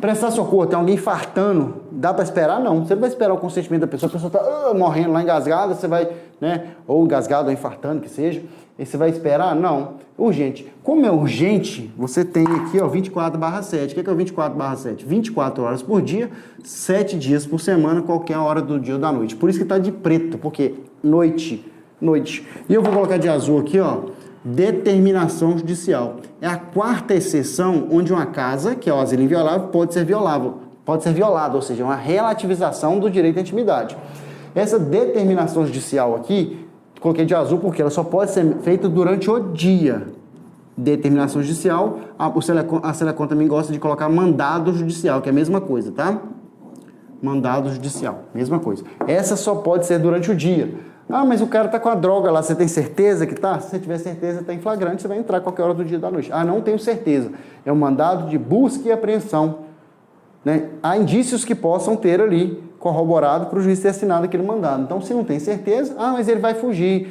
Prestar socorro, tem alguém fartando, dá para esperar? Não. Você não vai esperar o consentimento da pessoa, a pessoa está morrendo lá engasgada, você vai, né, ou engasgado ou infartando, que seja, e você vai esperar? Não. Urgente. Como é urgente, você tem aqui, ó, 24/7. O que é o 24/7? 24 horas por dia, 7 dias por semana, qualquer hora do dia ou da noite. Por isso que está de preto, porque noite. E eu vou colocar de azul aqui, ó, determinação judicial. É a 4ª exceção onde uma casa, que é o asilo inviolável, pode ser violada, ou seja, uma relativização do direito à intimidade. Essa determinação judicial aqui, coloquei de azul porque ela só pode ser feita durante o dia. Determinação judicial, a Selecon também gosta de colocar mandado judicial, que é a mesma coisa, tá? Mandado judicial, mesma coisa. Essa só pode ser durante o dia. Ah, mas o cara tá com a droga lá, você tem certeza que tá? Se você tiver certeza, tá em flagrante, você vai entrar qualquer hora do dia ou da noite. Ah, não tenho certeza. É um mandado de busca e apreensão, né? Há indícios que possam ter ali corroborado para o juiz ter assinado aquele mandado. Então, se não tem certeza, mas ele vai fugir,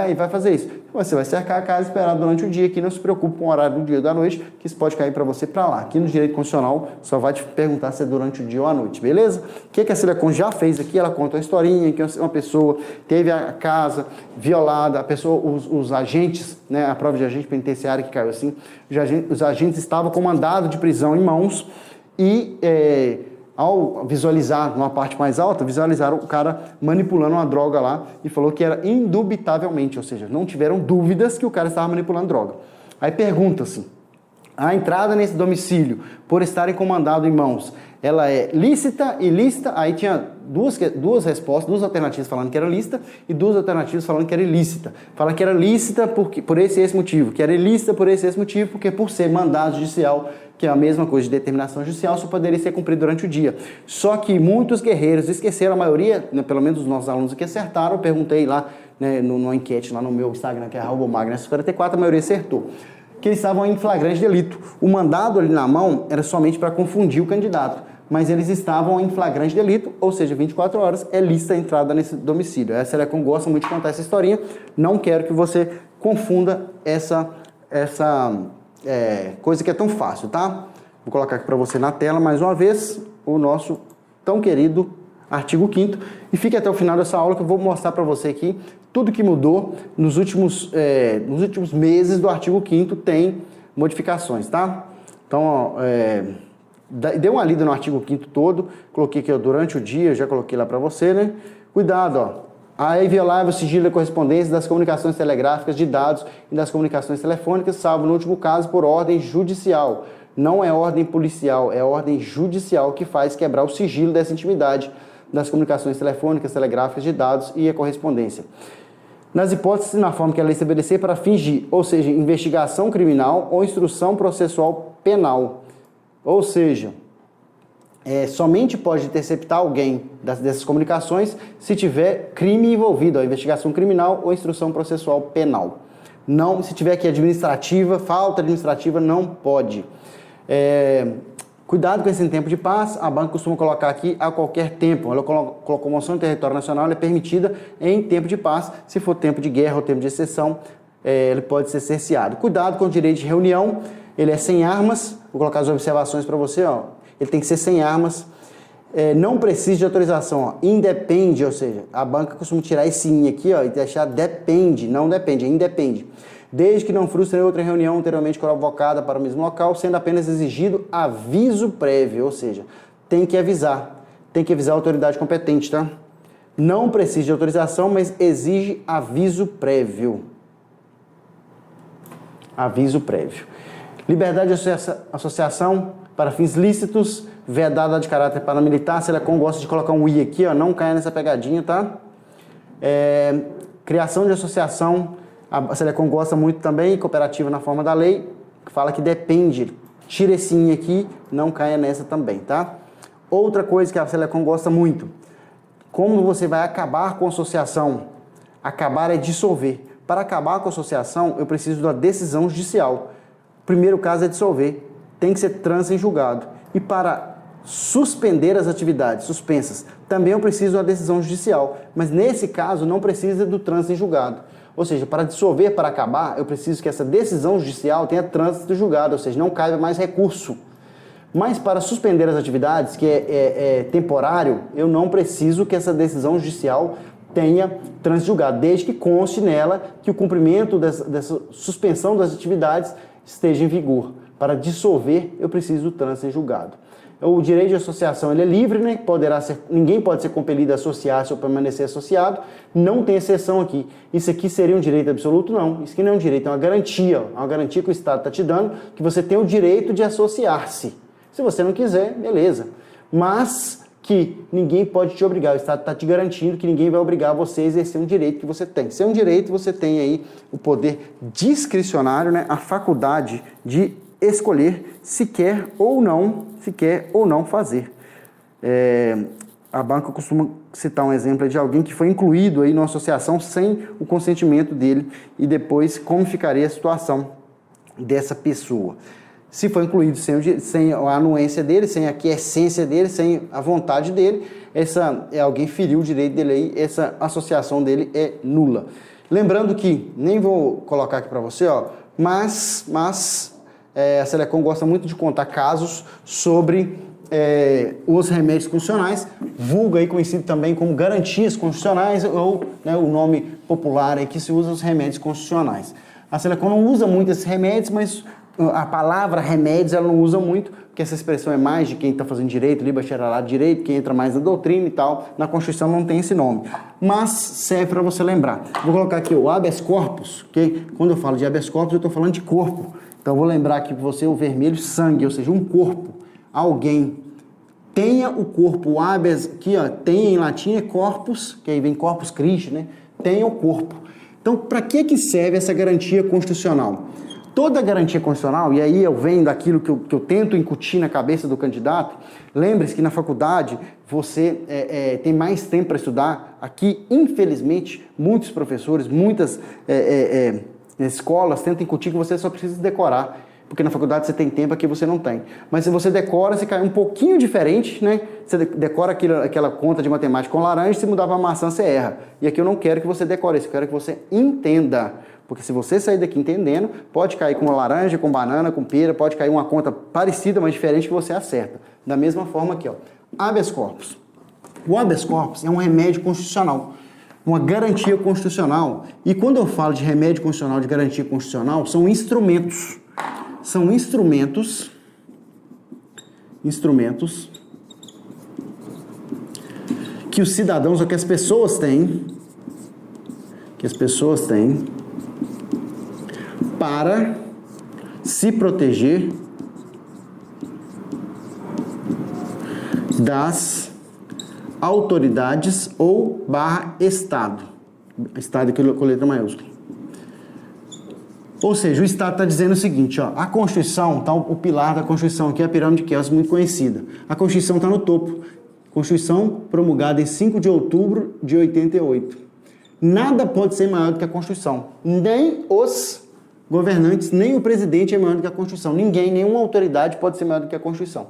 e vai fazer isso. Você vai cercar a casa e esperar durante o dia, que não se preocupe com o horário do dia ou da noite, que isso pode cair para você para lá. Aqui no direito constitucional, só vai te perguntar se é durante o dia ou a noite, beleza? O que a Selecon já fez aqui? Ela conta uma historinha que uma pessoa teve a casa violada, a pessoa, os agentes, né, a prova de agente penitenciário que caiu assim, os agentes estavam com mandado de prisão em mãos e ao visualizar numa parte mais alta, visualizaram o cara manipulando uma droga lá e falou que era indubitavelmente, ou seja, não tiveram dúvidas que o cara estava manipulando droga. Aí pergunta-se, a entrada nesse domicílio, por estarem com mandado em mãos, ela é lícita, ilícita? Aí tinha duas respostas, duas alternativas falando que era lícita e duas alternativas falando que era ilícita. Fala que era lícita por esse motivo, que era ilícita por esse motivo, porque por ser mandado judicial, que é a mesma coisa de determinação judicial, só poderia ser cumprido durante o dia. Só que muitos guerreiros esqueceram, a maioria, né, pelo menos os nossos alunos aqui acertaram, eu perguntei lá, né, numa enquete lá no meu Instagram, que é @magnas44, a maioria acertou. Que eles estavam em flagrante delito. O mandado ali na mão era somente para confundir o candidato, mas eles estavam em flagrante delito, ou seja, 24 horas é lícita a entrada nesse domicílio. A Selecom gosta muito de contar essa historinha, não quero que você confunda essa coisa que é tão fácil, tá? Vou colocar aqui para você na tela mais uma vez o nosso tão querido artigo 5º e fique até o final dessa aula que eu vou mostrar para você aqui tudo que mudou nos últimos meses do artigo 5º tem modificações, tá? Então, ó, dê uma lida no artigo 5º todo, coloquei aqui ó, durante o dia, já coloquei lá para você, né? Cuidado, ó. É inviolável o sigilo da correspondência das comunicações telegráficas, de dados e das comunicações telefônicas, salvo no último caso por ordem judicial. Não é ordem policial, é ordem judicial que faz quebrar o sigilo dessa intimidade das comunicações telefônicas, telegráficas, de dados e a correspondência. Nas hipóteses na forma que a lei estabelecer para fingir, ou seja, investigação criminal ou instrução processual penal. Ou seja, somente pode interceptar alguém dessas comunicações se tiver crime envolvido, a investigação criminal ou instrução processual penal. Não, se tiver aqui administrativa, falta administrativa, não pode. Cuidado com esse tempo de paz, a banca costuma colocar aqui a qualquer tempo. Ela colocou moção no território nacional, ela é permitida em tempo de paz. Se for tempo de guerra ou tempo de exceção, ele pode ser cerceado. Cuidado com o direito de reunião, ele é sem armas. Vou colocar as observações para você, ó. Ele tem que ser sem armas. Não precisa de autorização, ó. Independe, ou seja, a banca costuma tirar esse in aqui, ó, e deixar depende, não depende, independe. Desde que não frustre outra reunião anteriormente convocada para o mesmo local, sendo apenas exigido aviso prévio, ou seja, tem que avisar a autoridade competente, tá? Não precisa de autorização, mas exige aviso prévio. Aviso prévio. Liberdade de associação para fins lícitos, vedada de caráter paramilitar. A Selecom gosta de colocar um i aqui, ó, não caia nessa pegadinha, tá? Criação de associação. A Selecom gosta muito também, cooperativa na forma da lei, que fala que depende. Tira esse in aqui, não caia nessa também, tá? Outra coisa que a Selecom gosta muito, como você vai acabar com a associação? Acabar é dissolver. Para acabar com a associação, eu preciso da decisão judicial. O primeiro caso é dissolver, tem que ser trânsito em julgado. E para suspender as atividades suspensas, também eu preciso da decisão judicial. Mas nesse caso, não precisa do trânsito em julgado. Ou seja, para dissolver, para acabar, eu preciso que essa decisão judicial tenha trânsito julgado, ou seja, não caiba mais recurso. Mas para suspender as atividades, que é temporário, eu não preciso que essa decisão judicial tenha trânsito julgado, desde que conste nela que o cumprimento dessa suspensão das atividades esteja em vigor. Para dissolver, eu preciso do trânsito em julgado. O direito de associação ele é livre, né? Ninguém pode ser compelido a associar-se ou permanecer associado. Não tem exceção aqui. Isso aqui seria um direito absoluto? Não. Isso aqui não é um direito, é uma garantia. É uma garantia que o Estado está te dando que você tem o direito de associar-se. Se você não quiser, beleza. Mas que ninguém pode te obrigar. O Estado está te garantindo que ninguém vai obrigar você a exercer um direito que você tem. Se é um direito, você tem aí o poder discricionário, né? A faculdade de escolher se quer ou não fazer. A banca costuma citar um exemplo de alguém que foi incluído aí numa associação sem o consentimento dele e depois como ficaria a situação dessa pessoa. Se foi incluído sem a anuência dele, sem a quiescência dele, sem a vontade dele, alguém feriu o direito dele aí, essa associação dele é nula. Lembrando que, nem vou colocar aqui para você, ó, mas a Selecom gosta muito de contar casos sobre os remédios constitucionais, vulgo aí conhecido também como garantias constitucionais, ou né, o nome popular aí que se usa os remédios constitucionais. A Selecom não usa muito esses remédios, mas a palavra remédios ela não usa muito, porque essa expressão é mais de quem está fazendo direito, ali bacharelado de direito, quem entra mais na doutrina e tal. Na Constituição não tem esse nome, mas serve para você lembrar. Vou colocar aqui o habeas corpus, ok? Quando eu falo de habeas corpus, eu estou falando de corpo. Então eu vou lembrar aqui para você o vermelho, sangue, ou seja, um corpo, alguém. Tenha o corpo, o habeas, aqui ó, tenha em latim é corpus, que aí vem corpus Christi, né? Tenha o corpo. Então, para que serve essa garantia constitucional? Toda garantia constitucional, e aí eu venho daquilo que eu tento incutir na cabeça do candidato, lembre-se que na faculdade você tem mais tempo para estudar. Aqui, infelizmente, muitos professores, muitas escolas tentam incutir que você só precisa decorar, porque na faculdade você tem tempo, aqui você não tem. Mas se você decora, você cai um pouquinho diferente, né? Você decora aquela conta de matemática com laranja, se mudar para maçã, você erra. E aqui eu não quero que você decore isso, eu quero que você entenda. Porque se você sair daqui entendendo, pode cair com laranja, com banana, com pera, pode cair uma conta parecida, mas diferente que você acerta. Da mesma forma aqui, ó. Habeas corpus. O habeas corpus é um remédio constitucional, uma garantia constitucional. E quando eu falo de remédio constitucional, de garantia constitucional, são instrumentos. São instrumentos que os cidadãos, ou que as pessoas têm, para se proteger das autoridades ou Estado. Estado aqui com letra maiúscula. Ou seja, o Estado está dizendo o seguinte, ó, a Constituição, tá, o pilar da Constituição, aqui é a pirâmide de Kelsen, muito conhecida. A Constituição está no topo. Constituição promulgada em 5 de outubro de 88. Nada pode ser maior do que a Constituição. Nem os governantes, nem o presidente é maior do que a Constituição. Ninguém, nenhuma autoridade pode ser maior do que a Constituição.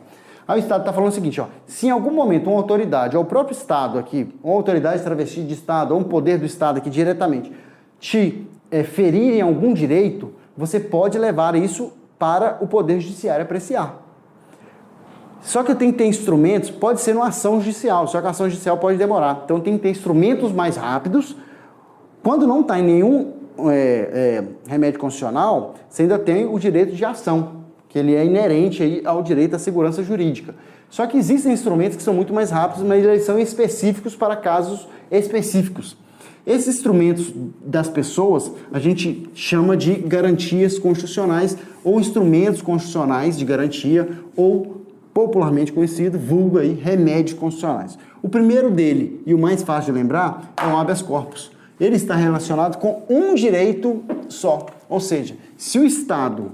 Aí o Estado está falando o seguinte, ó, se em algum momento uma autoridade, ou o próprio Estado aqui, uma autoridade travestida de Estado, ou um poder do Estado aqui diretamente, te ferirem algum direito, você pode levar isso para o Poder Judiciário apreciar. Só que tem que ter instrumentos, pode ser uma ação judicial, só que a ação judicial pode demorar. Então tem que ter instrumentos mais rápidos. Quando não está em nenhum remédio constitucional, você ainda tem o direito de ação, que ele é inerente aí ao direito à segurança jurídica. Só que existem instrumentos que são muito mais rápidos, mas eles são específicos para casos específicos. Esses instrumentos das pessoas a gente chama de garantias constitucionais ou instrumentos constitucionais de garantia ou popularmente conhecido, vulgo aí, remédios constitucionais. O primeiro dele e o mais fácil de lembrar é o habeas corpus. Ele está relacionado com um direito só, ou seja, se o Estado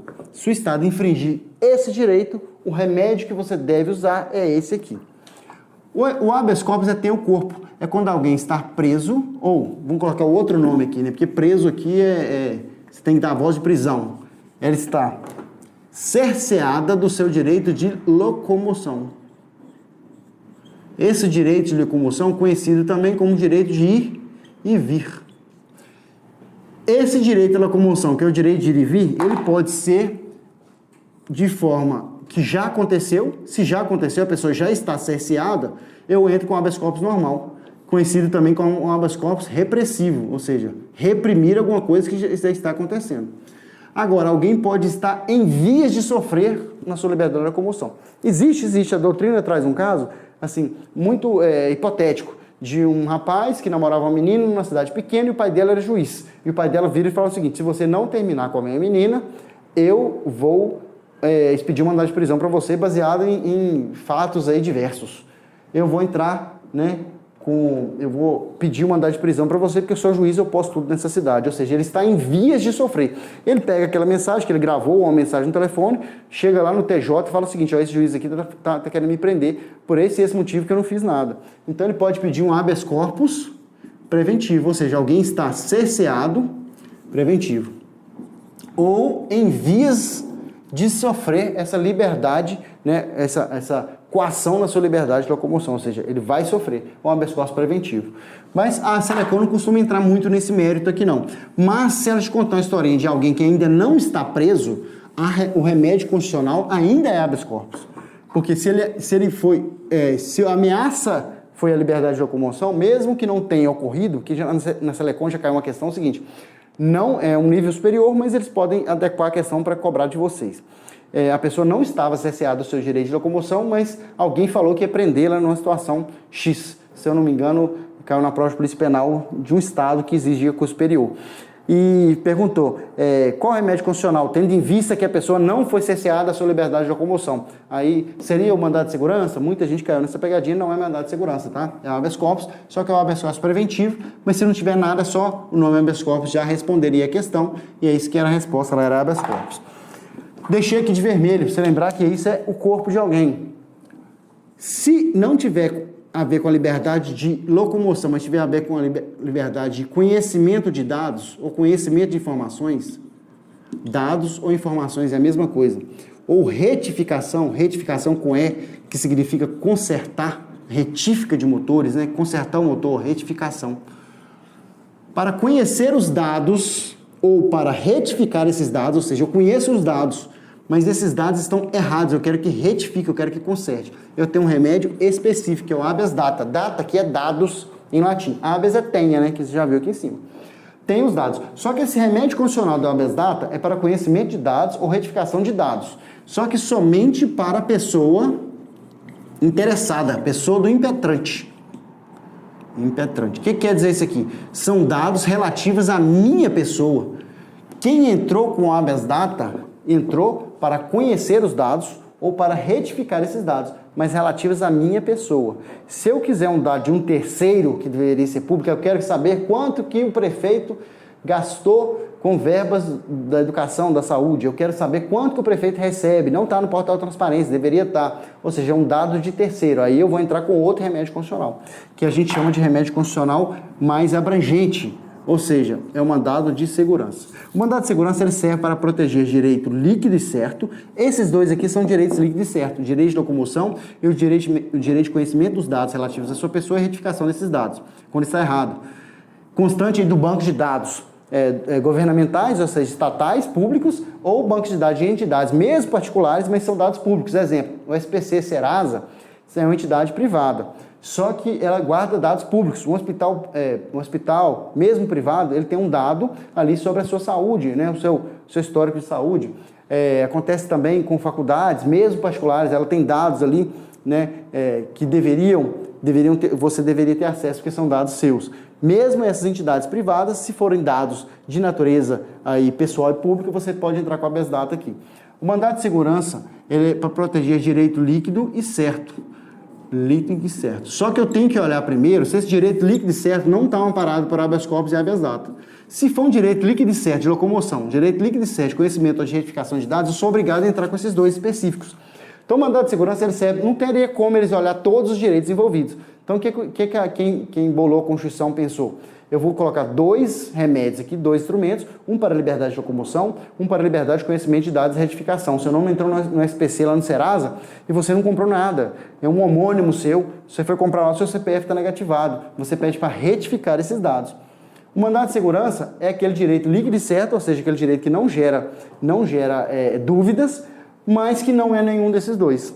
infringir esse direito, o remédio que você deve usar é esse aqui. O habeas corpus tem o corpo. É quando alguém está preso, ou, vamos colocar o outro nome aqui, né? Porque preso aqui você tem que dar a voz de prisão. Ela está cerceada do seu direito de locomoção. Esse direito de locomoção é conhecido também como direito de ir e vir. Esse direito de locomoção, que é o direito de ir e vir, ele pode ser de forma que já aconteceu. Se já aconteceu, a pessoa já está cerceada, eu entro com o habeas corpus normal, conhecido também como um habeas corpus repressivo, ou seja, reprimir alguma coisa que já está acontecendo. Agora, alguém pode estar em vias de sofrer na sua liberdade de locomoção. Existe, a doutrina traz um caso, assim, muito hipotético, de um rapaz que namorava uma menina numa cidade pequena e o pai dela era juiz. E o pai dela vira e fala o seguinte, se você não terminar com a minha menina, eu vou expedir um mandado de prisão para você baseado em fatos aí diversos. Eu vou entrar, né, eu vou pedir um mandado de prisão para você porque eu sou juiz, eu posso tudo nessa cidade. Ou seja, ele está em vias de sofrer. Ele pega aquela mensagem que ele gravou, uma mensagem no telefone, chega lá no TJ e fala o seguinte, ó, esse juiz aqui tá querendo me prender por esse motivo que eu não fiz nada. Então ele pode pedir um habeas corpus preventivo, ou seja, alguém está cerceado preventivo. Ou em vias de sofrer essa liberdade, né, essa coação na sua liberdade de locomoção, ou seja, ele vai sofrer um habeas corpus preventivo. Mas a Selecon não costuma entrar muito nesse mérito aqui não. Mas se ela te contar uma historinha de alguém que ainda não está preso, o remédio constitucional ainda é habeas corpus. Porque se a ameaça foi a liberdade de locomoção, mesmo que não tenha ocorrido, que já na Selecon já caiu uma questão seguinte, Não é um nível superior, mas eles podem adequar a questão para cobrar de vocês. A pessoa não estava cerceada do seu direito de locomoção, mas alguém falou que ia prendê-la numa situação X. Se eu não me engano, caiu na prova de polícia penal de um estado que exigia curso superior. E perguntou, qual remédio constitucional, tendo em vista que a pessoa não foi cerceada da sua liberdade de locomoção? Aí, seria o mandado de segurança? Muita gente caiu nessa pegadinha, não é mandado de segurança, tá? É o habeas corpus, só que é o habeas corpus preventivo, mas se não tiver nada, só o nome habeas corpus já responderia a questão, e é isso que era a resposta, ela era habeas corpus. Deixei aqui de vermelho, para você lembrar que isso é o corpo de alguém. Se não tiver a ver com a liberdade de locomoção, mas tiver a ver com a liberdade de conhecimento de dados ou conhecimento de informações, dados ou informações é a mesma coisa. Ou retificação com E, que significa consertar, retífica de motores, né? Consertar o motor, retificação. Para conhecer os dados ou para retificar esses dados, ou seja, eu conheço os dados, mas esses dados estão errados, eu quero que retifique, eu quero que conserte. Eu tenho um remédio específico, que é o habeas data. Data, que é dados em latim. Habeas é tenha, né, que você já viu aqui em cima. Tem os dados. Só que esse remédio constitucional do habeas data é para conhecimento de dados ou retificação de dados. Só que somente para a pessoa interessada, a pessoa do impetrante. Impetrante. O que quer dizer isso aqui? São dados relativos à minha pessoa. Quem entrou com o habeas data, entrou para conhecer os dados ou para retificar esses dados, mas relativos à minha pessoa. Se eu quiser um dado de um terceiro, que deveria ser público, eu quero saber quanto que o prefeito gastou com verbas da educação, da saúde. Eu quero saber quanto que o prefeito recebe. Não está no portal de transparência, deveria estar. Ou seja, é um dado de terceiro. Aí eu vou entrar com outro remédio constitucional, que a gente chama de remédio constitucional mais abrangente. Ou seja, é um mandado de segurança. O mandado de segurança ele serve para proteger direito líquido e certo. Esses dois aqui são direitos líquidos e certos. O direito de locomoção e o direito de conhecimento dos dados relativos à sua pessoa e retificação desses dados, quando está errado. Constante do banco de dados governamentais, ou seja, estatais, públicos, ou banco de dados de entidades, mesmo particulares, mas são dados públicos. Exemplo, o SPC Serasa é uma entidade privada. Só que ela guarda dados públicos. Um hospital, mesmo privado, ele tem um dado ali sobre a sua saúde, né? o seu histórico de saúde. Acontece também com faculdades, mesmo particulares, ela tem dados ali, né? Que você deveria ter acesso, porque são dados seus. Mesmo essas entidades privadas, se forem dados de natureza aí, pessoal e pública, você pode entrar com a habeas data aqui. O mandado de segurança ele é para proteger direito líquido e certo. Líquido e certo. Só que eu tenho que olhar primeiro se esse direito líquido e certo não está amparado por habeas corpus e habeas data. Se for um direito líquido e certo de locomoção, direito líquido e certo de conhecimento ou de retificação de dados, eu sou obrigado a entrar com esses dois específicos. Então, o mandado de segurança ele serve, não teria como eles olhar todos os direitos envolvidos. Então, quem bolou a Constituição pensou? Eu vou colocar dois remédios aqui, dois instrumentos, um para a liberdade de locomoção, um para a liberdade de conhecimento de dados e retificação. Seu nome entrou no SPC lá no Serasa e você não comprou nada. É um homônimo seu, você foi comprar lá, o seu CPF está negativado. Você pede para retificar esses dados. O mandado de segurança é aquele direito líquido e certo, ou seja, aquele direito que não gera dúvidas, mas que não é nenhum desses dois.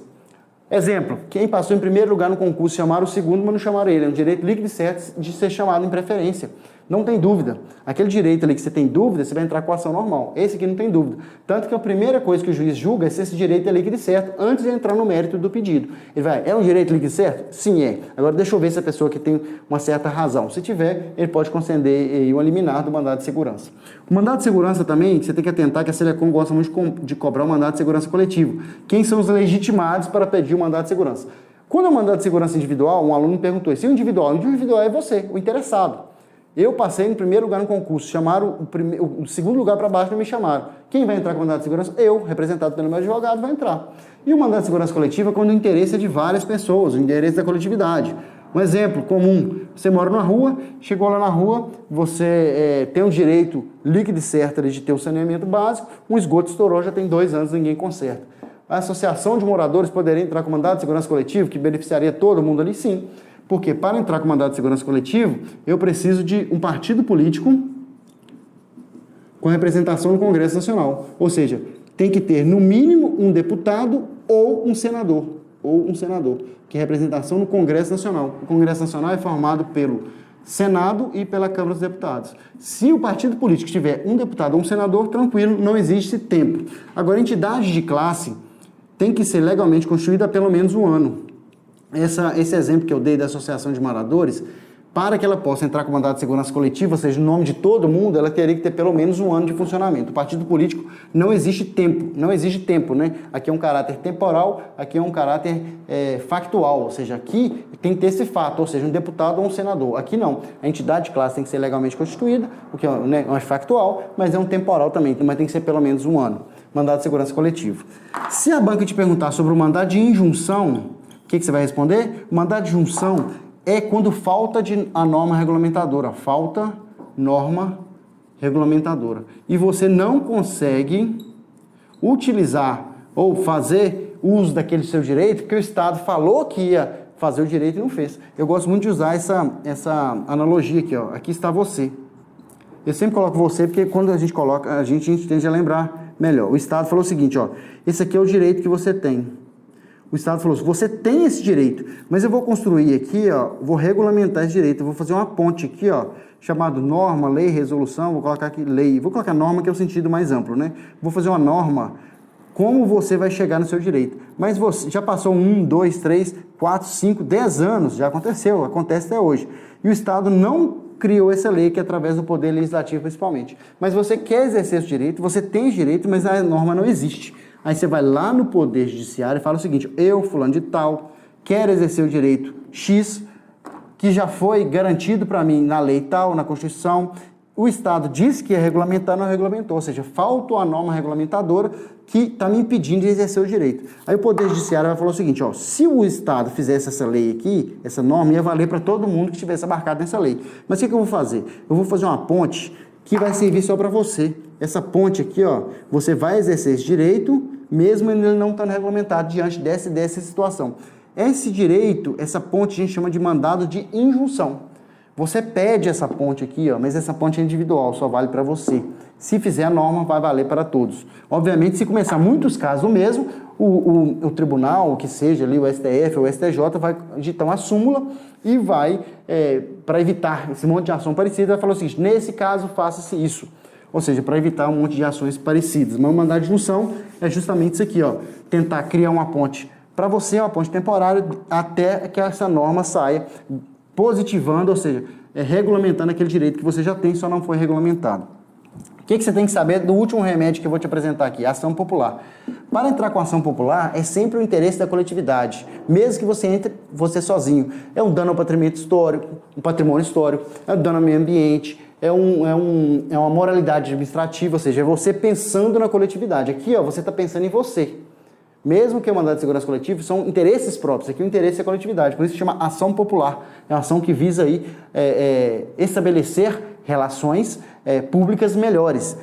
Exemplo, quem passou em primeiro lugar no concurso chamaram o segundo, mas não chamaram ele. É um direito líquido e certo de ser chamado em preferência. Não tem dúvida. Aquele direito ali que você tem dúvida, você vai entrar com a ação normal. Esse aqui não tem dúvida. Tanto que a primeira coisa que o juiz julga é se esse direito é líquido e certo, antes de entrar no mérito do pedido. Ele vai, é um direito líquido e certo? Sim, é. Agora deixa eu ver se a pessoa que tem uma certa razão. Se tiver, ele pode conceder um liminar do mandado de segurança. O mandado de segurança também, você tem que atentar que a Selecom gosta muito de cobrar o mandado de segurança coletivo. Quem são os legitimados para pedir o mandado de segurança? Quando é um mandado de segurança individual, um aluno me perguntou, se o individual é você, o interessado. Eu passei em primeiro lugar no concurso, chamaram o segundo lugar para baixo, não me chamaram. Quem vai entrar com o mandado de segurança? Eu, representado pelo meu advogado, vai entrar. E o mandado de segurança coletiva é quando o interesse é de várias pessoas, o interesse da coletividade. Um exemplo comum, você mora na rua, chegou lá na rua, você tem o direito líquido e certo de ter o saneamento básico, um esgoto estourou, já tem 2 anos, ninguém conserta. A associação de moradores poderia entrar com mandado de segurança coletivo, que beneficiaria todo mundo ali? Sim. Porque para entrar com mandado de segurança coletivo, eu preciso de um partido político com representação no Congresso Nacional. Ou seja, tem que ter, no mínimo, um deputado ou um senador, que é representação no Congresso Nacional. O Congresso Nacional é formado Senado e pela Câmara dos Deputados. Se o partido político tiver um deputado ou um senador, tranquilo, não existe tempo. Agora, a entidade de classe tem que ser legalmente constituída há pelo menos um ano. Esse exemplo que eu dei da Associação de Moradores, para que ela possa entrar com mandato de segurança coletiva, ou seja, no nome de todo mundo, ela teria que ter pelo menos um ano de funcionamento. O partido político não existe tempo, né? Aqui é um caráter temporal, aqui é um caráter factual, ou seja, aqui tem que ter esse fato, ou seja, um deputado ou um senador. Aqui não. A entidade de classe tem que ser legalmente constituída, o que é factual, mas é um temporal também, mas tem que ser pelo menos um ano. Mandato de segurança coletivo. Se a banca te perguntar sobre o mandato de injunção, o que você vai responder? O mandato de injunção é quando falta a norma regulamentadora. Falta norma regulamentadora. E você não consegue utilizar ou fazer uso daquele seu direito, porque o Estado falou que ia fazer o direito e não fez. Eu gosto muito de usar essa analogia aqui, ó. Aqui está você. Eu sempre coloco você, porque quando a gente coloca, a gente tende a lembrar melhor. O Estado falou o seguinte, ó. Esse aqui é o direito que você tem. O Estado falou assim, você tem esse direito, mas eu vou construir aqui, ó, vou regulamentar esse direito, eu vou fazer uma ponte aqui, ó, chamado norma, lei, resolução, vou colocar aqui lei, vou colocar norma que é o sentido mais amplo, né? Vou fazer uma norma, como você vai chegar no seu direito. Mas você já passou 1, 2, 3, 4, 5, 10 anos, já aconteceu, acontece até hoje. E o Estado não criou essa lei, que é através do Poder Legislativo principalmente. Mas você quer exercer esse direito, você tem esse direito, mas a norma não existe. Aí você vai lá no Poder Judiciário e fala o seguinte, eu, fulano de tal, quero exercer o direito X, que já foi garantido para mim na lei tal, na Constituição. O Estado disse que ia regulamentar, não regulamentou, ou seja, falta a norma regulamentadora que está me impedindo de exercer o direito. Aí o Poder Judiciário vai falar o seguinte, ó, se o Estado fizesse essa lei aqui, essa norma ia valer para todo mundo que estivesse abarcado nessa lei. Mas o que eu vou fazer? Eu vou fazer uma ponte que vai servir só para você. Essa ponte aqui, ó, você vai exercer esse direito, mesmo ele não estando regulamentado diante dessa situação. Esse direito, essa ponte a gente chama de mandado de injunção. Você pede essa ponte aqui, ó, mas essa ponte é individual, só vale para você. Se fizer a norma, vai valer para todos. Obviamente, se começar muitos casos do mesmo, o tribunal, o que seja ali, o STF ou o STJ, vai editar uma súmula e vai, para evitar esse monte de ação parecida, vai falar o seguinte, nesse caso, faça-se isso. Ou seja, para evitar um monte de ações parecidas. Mas o mandado de injunção é justamente isso aqui, ó, tentar criar uma ponte para você, uma ponte temporária, até que essa norma saia positivando, ou seja, regulamentando aquele direito que você já tem, só não foi regulamentado. O que você tem que saber do último remédio que eu vou te apresentar aqui? Ação popular. Para entrar com ação popular, é sempre o interesse da coletividade, mesmo que você entre você sozinho. É um dano ao patrimônio histórico, é um dano ao meio ambiente, é uma moralidade administrativa, ou seja, é você pensando na coletividade. Aqui, ó, você está pensando em você. Mesmo que o mandado de segurança coletivo, são interesses próprios. Aqui o interesse é a coletividade, por isso se chama ação popular. É uma ação que visa aí, estabelecer relações públicas melhores.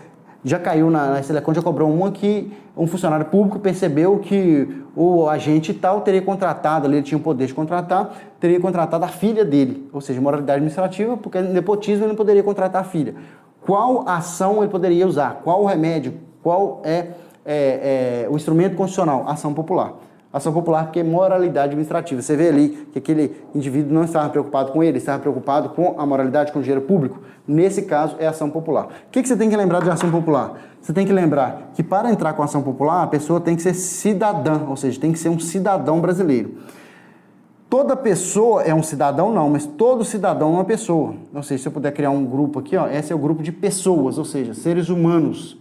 Já caiu na Selecon, já cobrou uma que um funcionário público percebeu que o agente tal teria contratado, ali ele tinha o poder de contratar, teria contratado a filha dele, ou seja, moralidade administrativa, porque no nepotismo ele não poderia contratar a filha. Qual ação ele poderia usar? Qual o remédio? Qual o instrumento constitucional? Ação popular. Ação popular porque é moralidade administrativa. Você vê ali que aquele indivíduo não estava preocupado com ele, estava preocupado com a moralidade, com o dinheiro público. Nesse caso, é ação popular. O que você tem que lembrar de ação popular? Você tem que lembrar que para entrar com ação popular, a pessoa tem que ser cidadã, ou seja, tem que ser um cidadão brasileiro. Toda pessoa é um cidadão, não, mas todo cidadão é uma pessoa. Ou seja, se eu puder criar um grupo aqui, ó, esse é o grupo de pessoas, ou seja, seres humanos,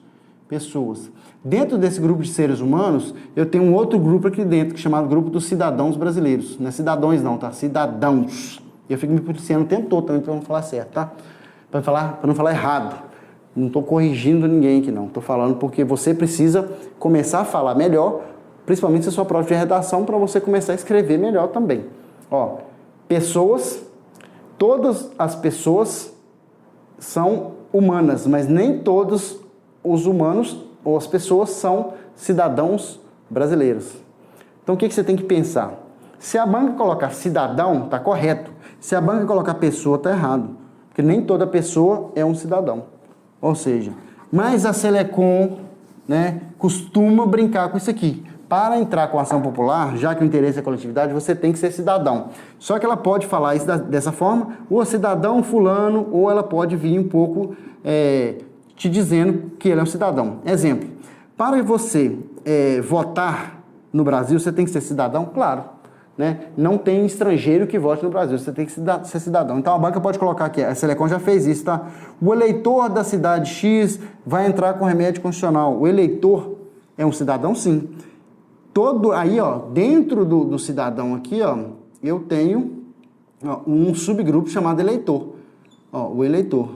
pessoas. Dentro desse grupo de seres humanos, eu tenho um outro grupo aqui dentro, que é chamado grupo dos cidadãos brasileiros. Não é cidadãos não, tá? Cidadãos. Eu fico me policiando o tempo todo também para não falar certo, tá? Para não falar errado. Não estou corrigindo ninguém aqui não. Estou falando porque você precisa começar a falar melhor, principalmente se a sua prova de redação, para você começar a escrever melhor também. Ó, pessoas, todas as pessoas são humanas, mas nem todos os humanos ou as pessoas são cidadãos brasileiros. Então o que você tem que pensar? Se a banca colocar cidadão, está correto. Se a banca colocar pessoa, está errado. Porque nem toda pessoa é um cidadão. Ou seja, mas a Selecon, né, costuma brincar com isso aqui. para entrar com ação popular, já que o interesse é coletividade, você tem que ser cidadão. Só que ela pode falar isso dessa forma, ou cidadão fulano, ou ela pode vir um pouco te dizendo que ele é um cidadão. Exemplo, para você votar no Brasil, você tem que ser cidadão? Claro. Né? Não tem estrangeiro que vote no Brasil, você tem que ser cidadão. Então a banca pode colocar aqui, a Selecom já fez isso, tá? O eleitor da cidade X vai entrar com remédio constitucional. O eleitor é um cidadão, sim. Aí, ó, dentro do cidadão aqui, ó, eu tenho um subgrupo chamado eleitor. Ó, o eleitor.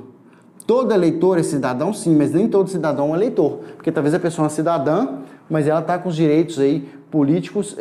Todo eleitor é cidadão, sim, mas nem todo cidadão é um eleitor. Porque talvez a pessoa é uma cidadã, mas ela está com os direitos aí políticos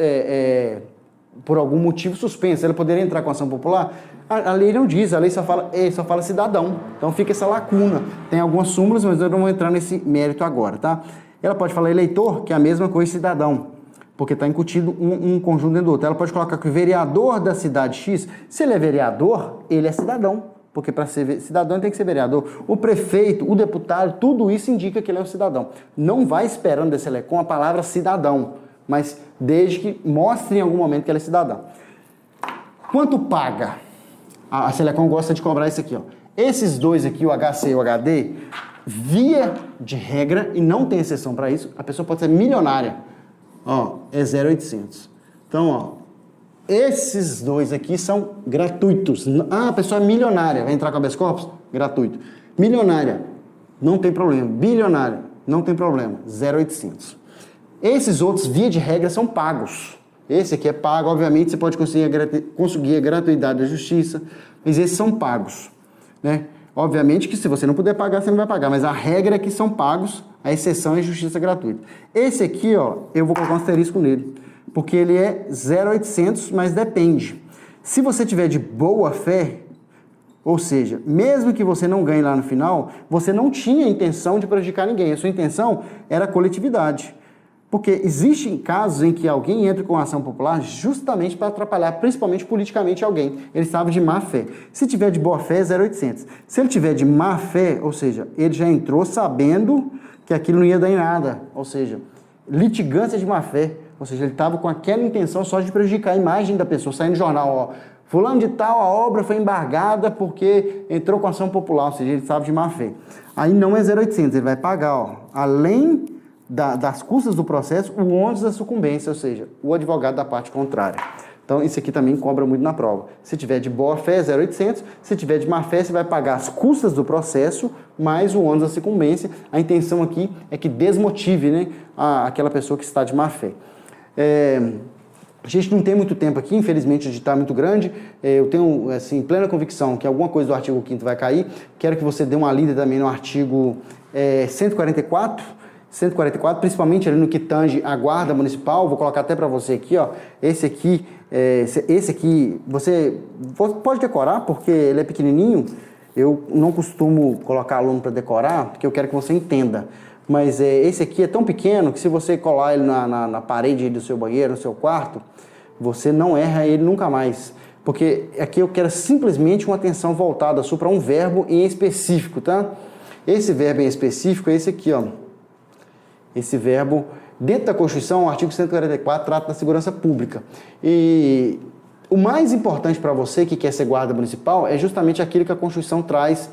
por algum motivo suspenso. Ela poderia entrar com ação popular? A lei não diz, a lei só fala cidadão. Então fica essa lacuna. Tem algumas súmulas, mas eu não vou entrar nesse mérito agora, tá? Ela pode falar eleitor, que é a mesma coisa cidadão, porque está incutido um conjunto dentro do outro. Ela pode colocar que o vereador da cidade X, se ele é vereador, ele é cidadão, porque para ser cidadão ele tem que ser vereador. O prefeito, o deputado, tudo isso indica que ele é um cidadão. Não vai esperando da Selecom a palavra cidadão, mas desde que mostre em algum momento que ele é cidadão. Quanto paga? A Selecom gosta de cobrar isso aqui, ó. Esses dois aqui, o HC e o HD, via de regra, e não tem exceção para isso, a pessoa pode ser milionária. Ó, é 0,800. Então, ó, esses dois aqui são gratuitos. A pessoa é milionária, vai entrar com habeas corpus? Gratuito. Milionária, não tem problema. Bilionária, não tem problema. 0,800. Esses outros, via de regra, são pagos. Esse aqui é pago, obviamente você pode conseguir a gratuidade da justiça, mas esses são pagos, né? Obviamente que se você não puder pagar, você não vai pagar, mas a regra é que são pagos, a exceção é justiça gratuita. Esse aqui, ó, eu vou colocar um asterisco nele, porque ele é 0,800, mas depende. Se você tiver de boa fé, ou seja, mesmo que você não ganhe lá no final, você não tinha intenção de prejudicar ninguém, a sua intenção era a coletividade. Porque existem casos em que alguém entra com ação popular justamente para atrapalhar, principalmente politicamente, alguém. Ele estava de má fé. Se tiver de boa fé, é 0,800. Se ele tiver de má fé, ou seja, ele já entrou sabendo que aquilo não ia dar em nada. Ou seja, litigância de má fé. Ou seja, ele estava com aquela intenção só de prejudicar a imagem da pessoa. Sai no jornal, ó, fulano de tal, a obra foi embargada porque entrou com ação popular. Ou seja, ele estava de má fé. Aí não é 0,800, ele vai pagar, ó, além das custas do processo, o ônus da sucumbência, ou seja, o advogado da parte contrária. Então, isso aqui também cobra muito na prova. Se tiver de boa fé, 0,800. Se tiver de má fé, você vai pagar as custas do processo, mais o ônus da sucumbência. A intenção aqui é que desmotive, né, aquela pessoa que está de má fé. A gente não tem muito tempo aqui, infelizmente o edital é muito grande. Eu tenho, assim, plena convicção que alguma coisa do artigo 5º vai cair. Quero que você dê uma lida também no artigo 144, principalmente ali no que tange a guarda municipal. Vou colocar até para você aqui, ó. Esse aqui, você pode decorar, porque ele é pequenininho. Eu não costumo colocar aluno para decorar, porque eu quero que você entenda. Mas esse aqui é tão pequeno que se você colar ele na parede do seu banheiro, no seu quarto, você não erra ele nunca mais. Porque aqui eu quero simplesmente uma atenção voltada sua para um verbo em específico, tá? Esse verbo em específico é esse aqui, ó. Esse verbo, dentro da Constituição, o artigo 144 trata da segurança pública. E o mais importante para você que quer ser guarda municipal é justamente aquilo que a Constituição traz,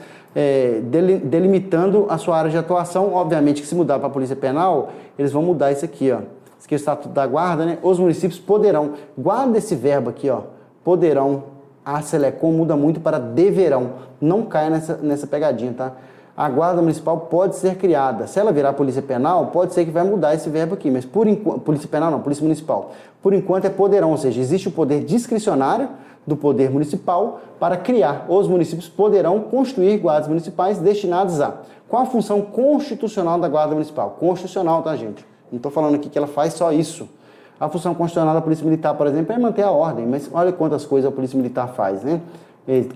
delimitando a sua área de atuação. Obviamente que se mudar para a Polícia Penal, eles vão mudar isso aqui, ó. Isso aqui é o Estatuto da Guarda, né? Os municípios poderão. Guarda esse verbo aqui, ó. Poderão. A Selecom muda muito para deverão. Não caia nessa pegadinha, tá? A guarda municipal pode ser criada. Se ela virar polícia penal, pode ser que vai mudar esse verbo aqui, mas por enquanto, polícia penal não, polícia municipal. Por enquanto é poderão, ou seja, existe o poder discricionário do poder municipal para criar. Os municípios poderão construir guardas municipais destinados a. Qual a função constitucional da guarda municipal? Constitucional, tá, gente? Não estou falando aqui que ela faz só isso. A função constitucional da polícia militar, por exemplo, é manter a ordem, mas olha quantas coisas a polícia militar faz, né?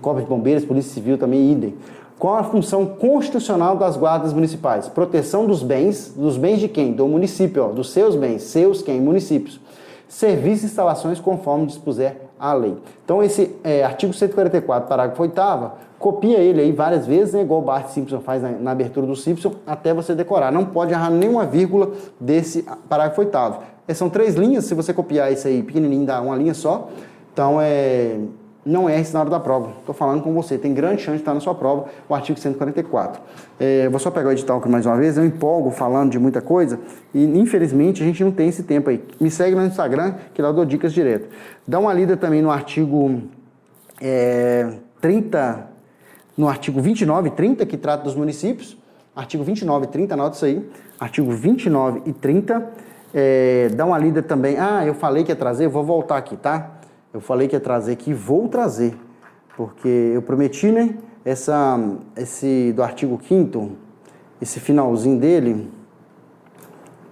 Corpo de bombeiros, polícia civil também, idem. Qual a função constitucional das guardas municipais? Proteção dos bens de quem? Do município, ó, dos seus bens, seus quem? Municípios. Serviços e instalações conforme dispuser a lei. Então, esse artigo 144, parágrafo 8º, copia ele aí várias vezes, né, igual o Bart Simpson faz na abertura do Simpson, até você decorar. Não pode errar nenhuma vírgula desse parágrafo 8º. São 3 linhas, se você copiar isso aí pequenininho, dá uma linha só. Então, não é isso na hora da prova. Estou falando com você, tem grande chance de estar na sua prova o artigo 144. Vou só pegar o edital aqui mais uma vez, eu empolgo falando de muita coisa e infelizmente a gente não tem esse tempo aí. Me segue no Instagram que lá eu dou dicas direto. Dá uma lida também no artigo 30, no artigo 29 e 30, que trata dos municípios. Artigo 29 e 30, anota isso aí. Artigo 29 e 30. Dá uma lida também. Eu falei que ia trazer, eu vou voltar aqui, tá? Eu falei que ia trazer aqui, vou trazer, porque eu prometi, né? Esse do artigo 5º, esse finalzinho dele,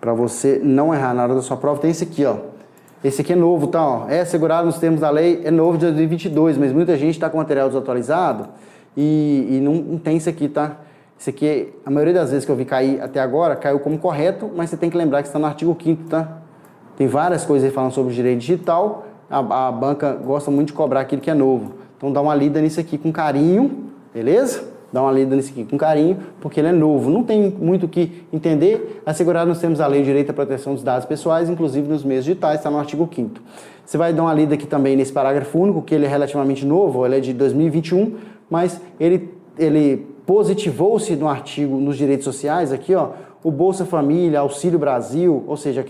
para você não errar na hora da sua prova, tem esse aqui, ó. Esse aqui é novo, tá? Ó. É assegurado nos termos da lei, é novo de 2022, mas muita gente está com material desatualizado e não tem isso aqui, tá? Isso aqui, a maioria das vezes que eu vi cair até agora, caiu como correto, mas você tem que lembrar que está no artigo 5º, tá? Tem várias coisas aí falando sobre direito digital. A banca gosta muito de cobrar aquilo que é novo. Então dá uma lida nisso aqui com carinho, beleza? Dá uma lida nisso aqui com carinho, porque ele é novo. Não tem muito o que entender. Assegurado nos termos da lei, o direito à proteção dos dados pessoais, inclusive nos meios digitais, está no artigo 5º. Você vai dar uma lida aqui também nesse parágrafo único, que ele é relativamente novo, ele é de 2021, mas ele positivou-se no artigo, nos direitos sociais, aqui, ó, o Bolsa Família, Auxílio Brasil, ou seja,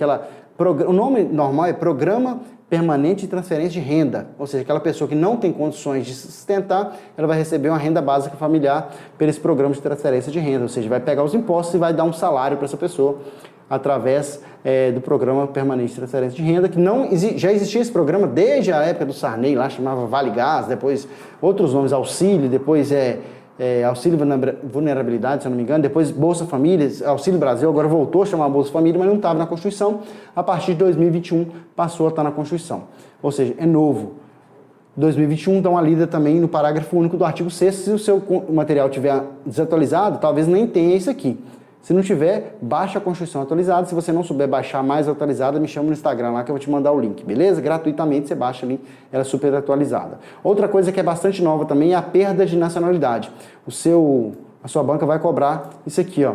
o nome normal é Programa Permanente de Transferência de Renda, ou seja, aquela pessoa que não tem condições de se sustentar, ela vai receber uma renda básica familiar por esse programa de transferência de renda, ou seja, vai pegar os impostos e vai dar um salário para essa pessoa através do Programa Permanente de Transferência de Renda, que já existia esse programa desde a época do Sarney, lá chamava Vale Gás, depois outros nomes, Auxílio, depois Auxílio Vulnerabilidade, se eu não me engano, depois Bolsa Família, Auxílio Brasil, agora voltou a chamar Bolsa Família, mas não estava na Constituição. A partir de 2021 passou a estar na Constituição. Ou seja, é novo. 2021 dá uma lida também no parágrafo único do artigo 6º. Se o seu material estiver desatualizado, talvez nem tenha isso aqui. Se não tiver, baixa a Constituição atualizada. Se você não souber baixar mais atualizada, me chama no Instagram lá que eu vou te mandar o link, beleza? Gratuitamente você baixa ali, ela é super atualizada. Outra coisa que é bastante nova também é a perda de nacionalidade. A sua banca vai cobrar isso aqui, ó,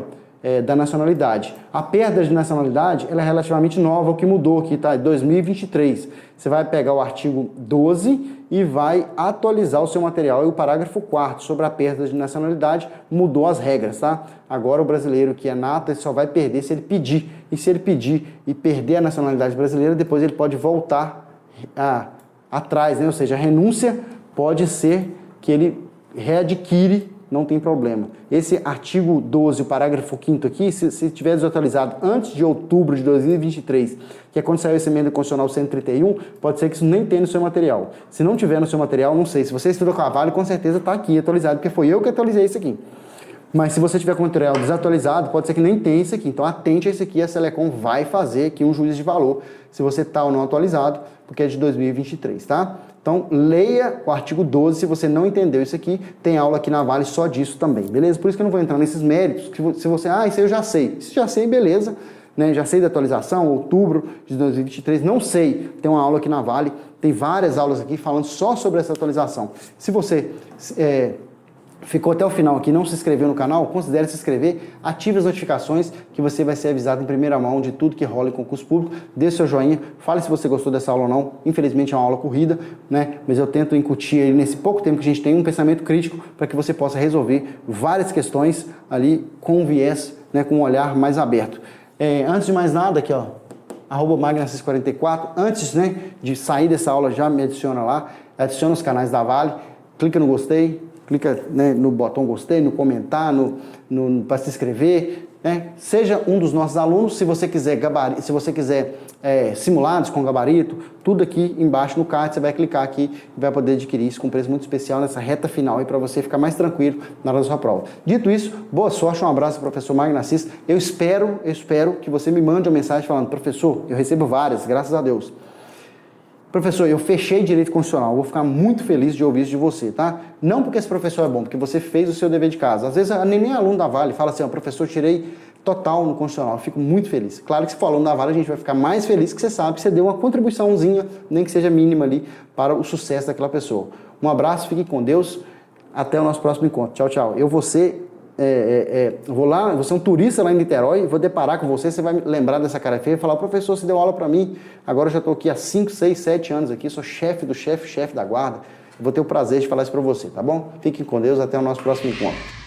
da nacionalidade. A perda de nacionalidade, ela é relativamente nova, o que mudou aqui, tá? 2023. Você vai pegar o artigo 12 e vai atualizar o seu material. E o parágrafo 4º sobre a perda de nacionalidade mudou as regras, tá? Agora o brasileiro que é nato, ele só vai perder se ele pedir. E se ele pedir e perder a nacionalidade brasileira, depois ele pode voltar atrás, né? Ou seja, a renúncia pode ser que ele readquire, não tem problema. Esse artigo 12, o parágrafo 5º aqui, se tiver desatualizado antes de outubro de 2023, que é quando saiu essa emenda constitucional 131, pode ser que isso nem tenha no seu material. Se não tiver no seu material, não sei. Se você estuda com a Vale, com certeza está aqui atualizado, porque foi eu que atualizei isso aqui. Mas se você tiver com o material desatualizado, pode ser que nem tenha isso aqui. Então atente a isso aqui, a Selecom vai fazer aqui um juízo de valor, se você está ou não atualizado, porque é de 2023, tá? Então leia o artigo 12, se você não entendeu isso aqui, tem aula aqui na Vale só disso também, beleza? Por isso que eu não vou entrar nesses méritos, que se você, isso aí eu já sei. Se já sei, beleza, né? Já sei da atualização, outubro de 2023, não sei, tem uma aula aqui na Vale, tem várias aulas aqui falando só sobre essa atualização. Se você ficou até o final aqui, não se inscreveu no canal, considere se inscrever, ative as notificações que você vai ser avisado em primeira mão de tudo que rola em concurso público. Dê seu joinha, fale se você gostou dessa aula ou não. Infelizmente é uma aula corrida, né? Mas eu tento incutir aí nesse pouco tempo que a gente tem um pensamento crítico para que você possa resolver várias questões ali com um viés, né? Com um olhar mais aberto. Antes de mais nada, aqui ó, @magna644, antes, né, de sair dessa aula já me adiciona lá, adiciona os canais da Vale, clica no gostei, clica, né, no botão gostei, no comentar, para se inscrever, né? Seja um dos nossos alunos. Se você quiser simulados com gabarito, tudo aqui embaixo no card, você vai clicar aqui e vai poder adquirir isso com um preço muito especial nessa reta final aí para você ficar mais tranquilo na hora da sua prova. Dito isso, boa sorte, um abraço, professor Magno Assis. Eu espero que você me mande uma mensagem falando: professor, eu recebo várias, graças a Deus. Professor, eu fechei direito constitucional, vou ficar muito feliz de ouvir isso de você, tá? Não porque esse professor é bom, porque você fez o seu dever de casa. Às vezes nem aluno da Vale fala assim: professor, tirei total no Constitucional. Eu fico muito feliz. Claro que se falando da vara, a gente vai ficar mais feliz que você sabe que você deu uma contribuiçãozinha, nem que seja mínima ali, para o sucesso daquela pessoa. Um abraço, fique com Deus. Até o nosso próximo encontro. Tchau, tchau. Eu vou ser, vou lá, vou ser um turista lá em Niterói, vou deparar com você vai me lembrar dessa cara feia e falar, professor, você deu aula para mim, agora eu já estou aqui há 5, 6, 7 anos aqui, sou chefe do chefe da guarda. Eu vou ter o prazer de falar isso para você, tá bom? Fiquem com Deus, até o nosso próximo encontro.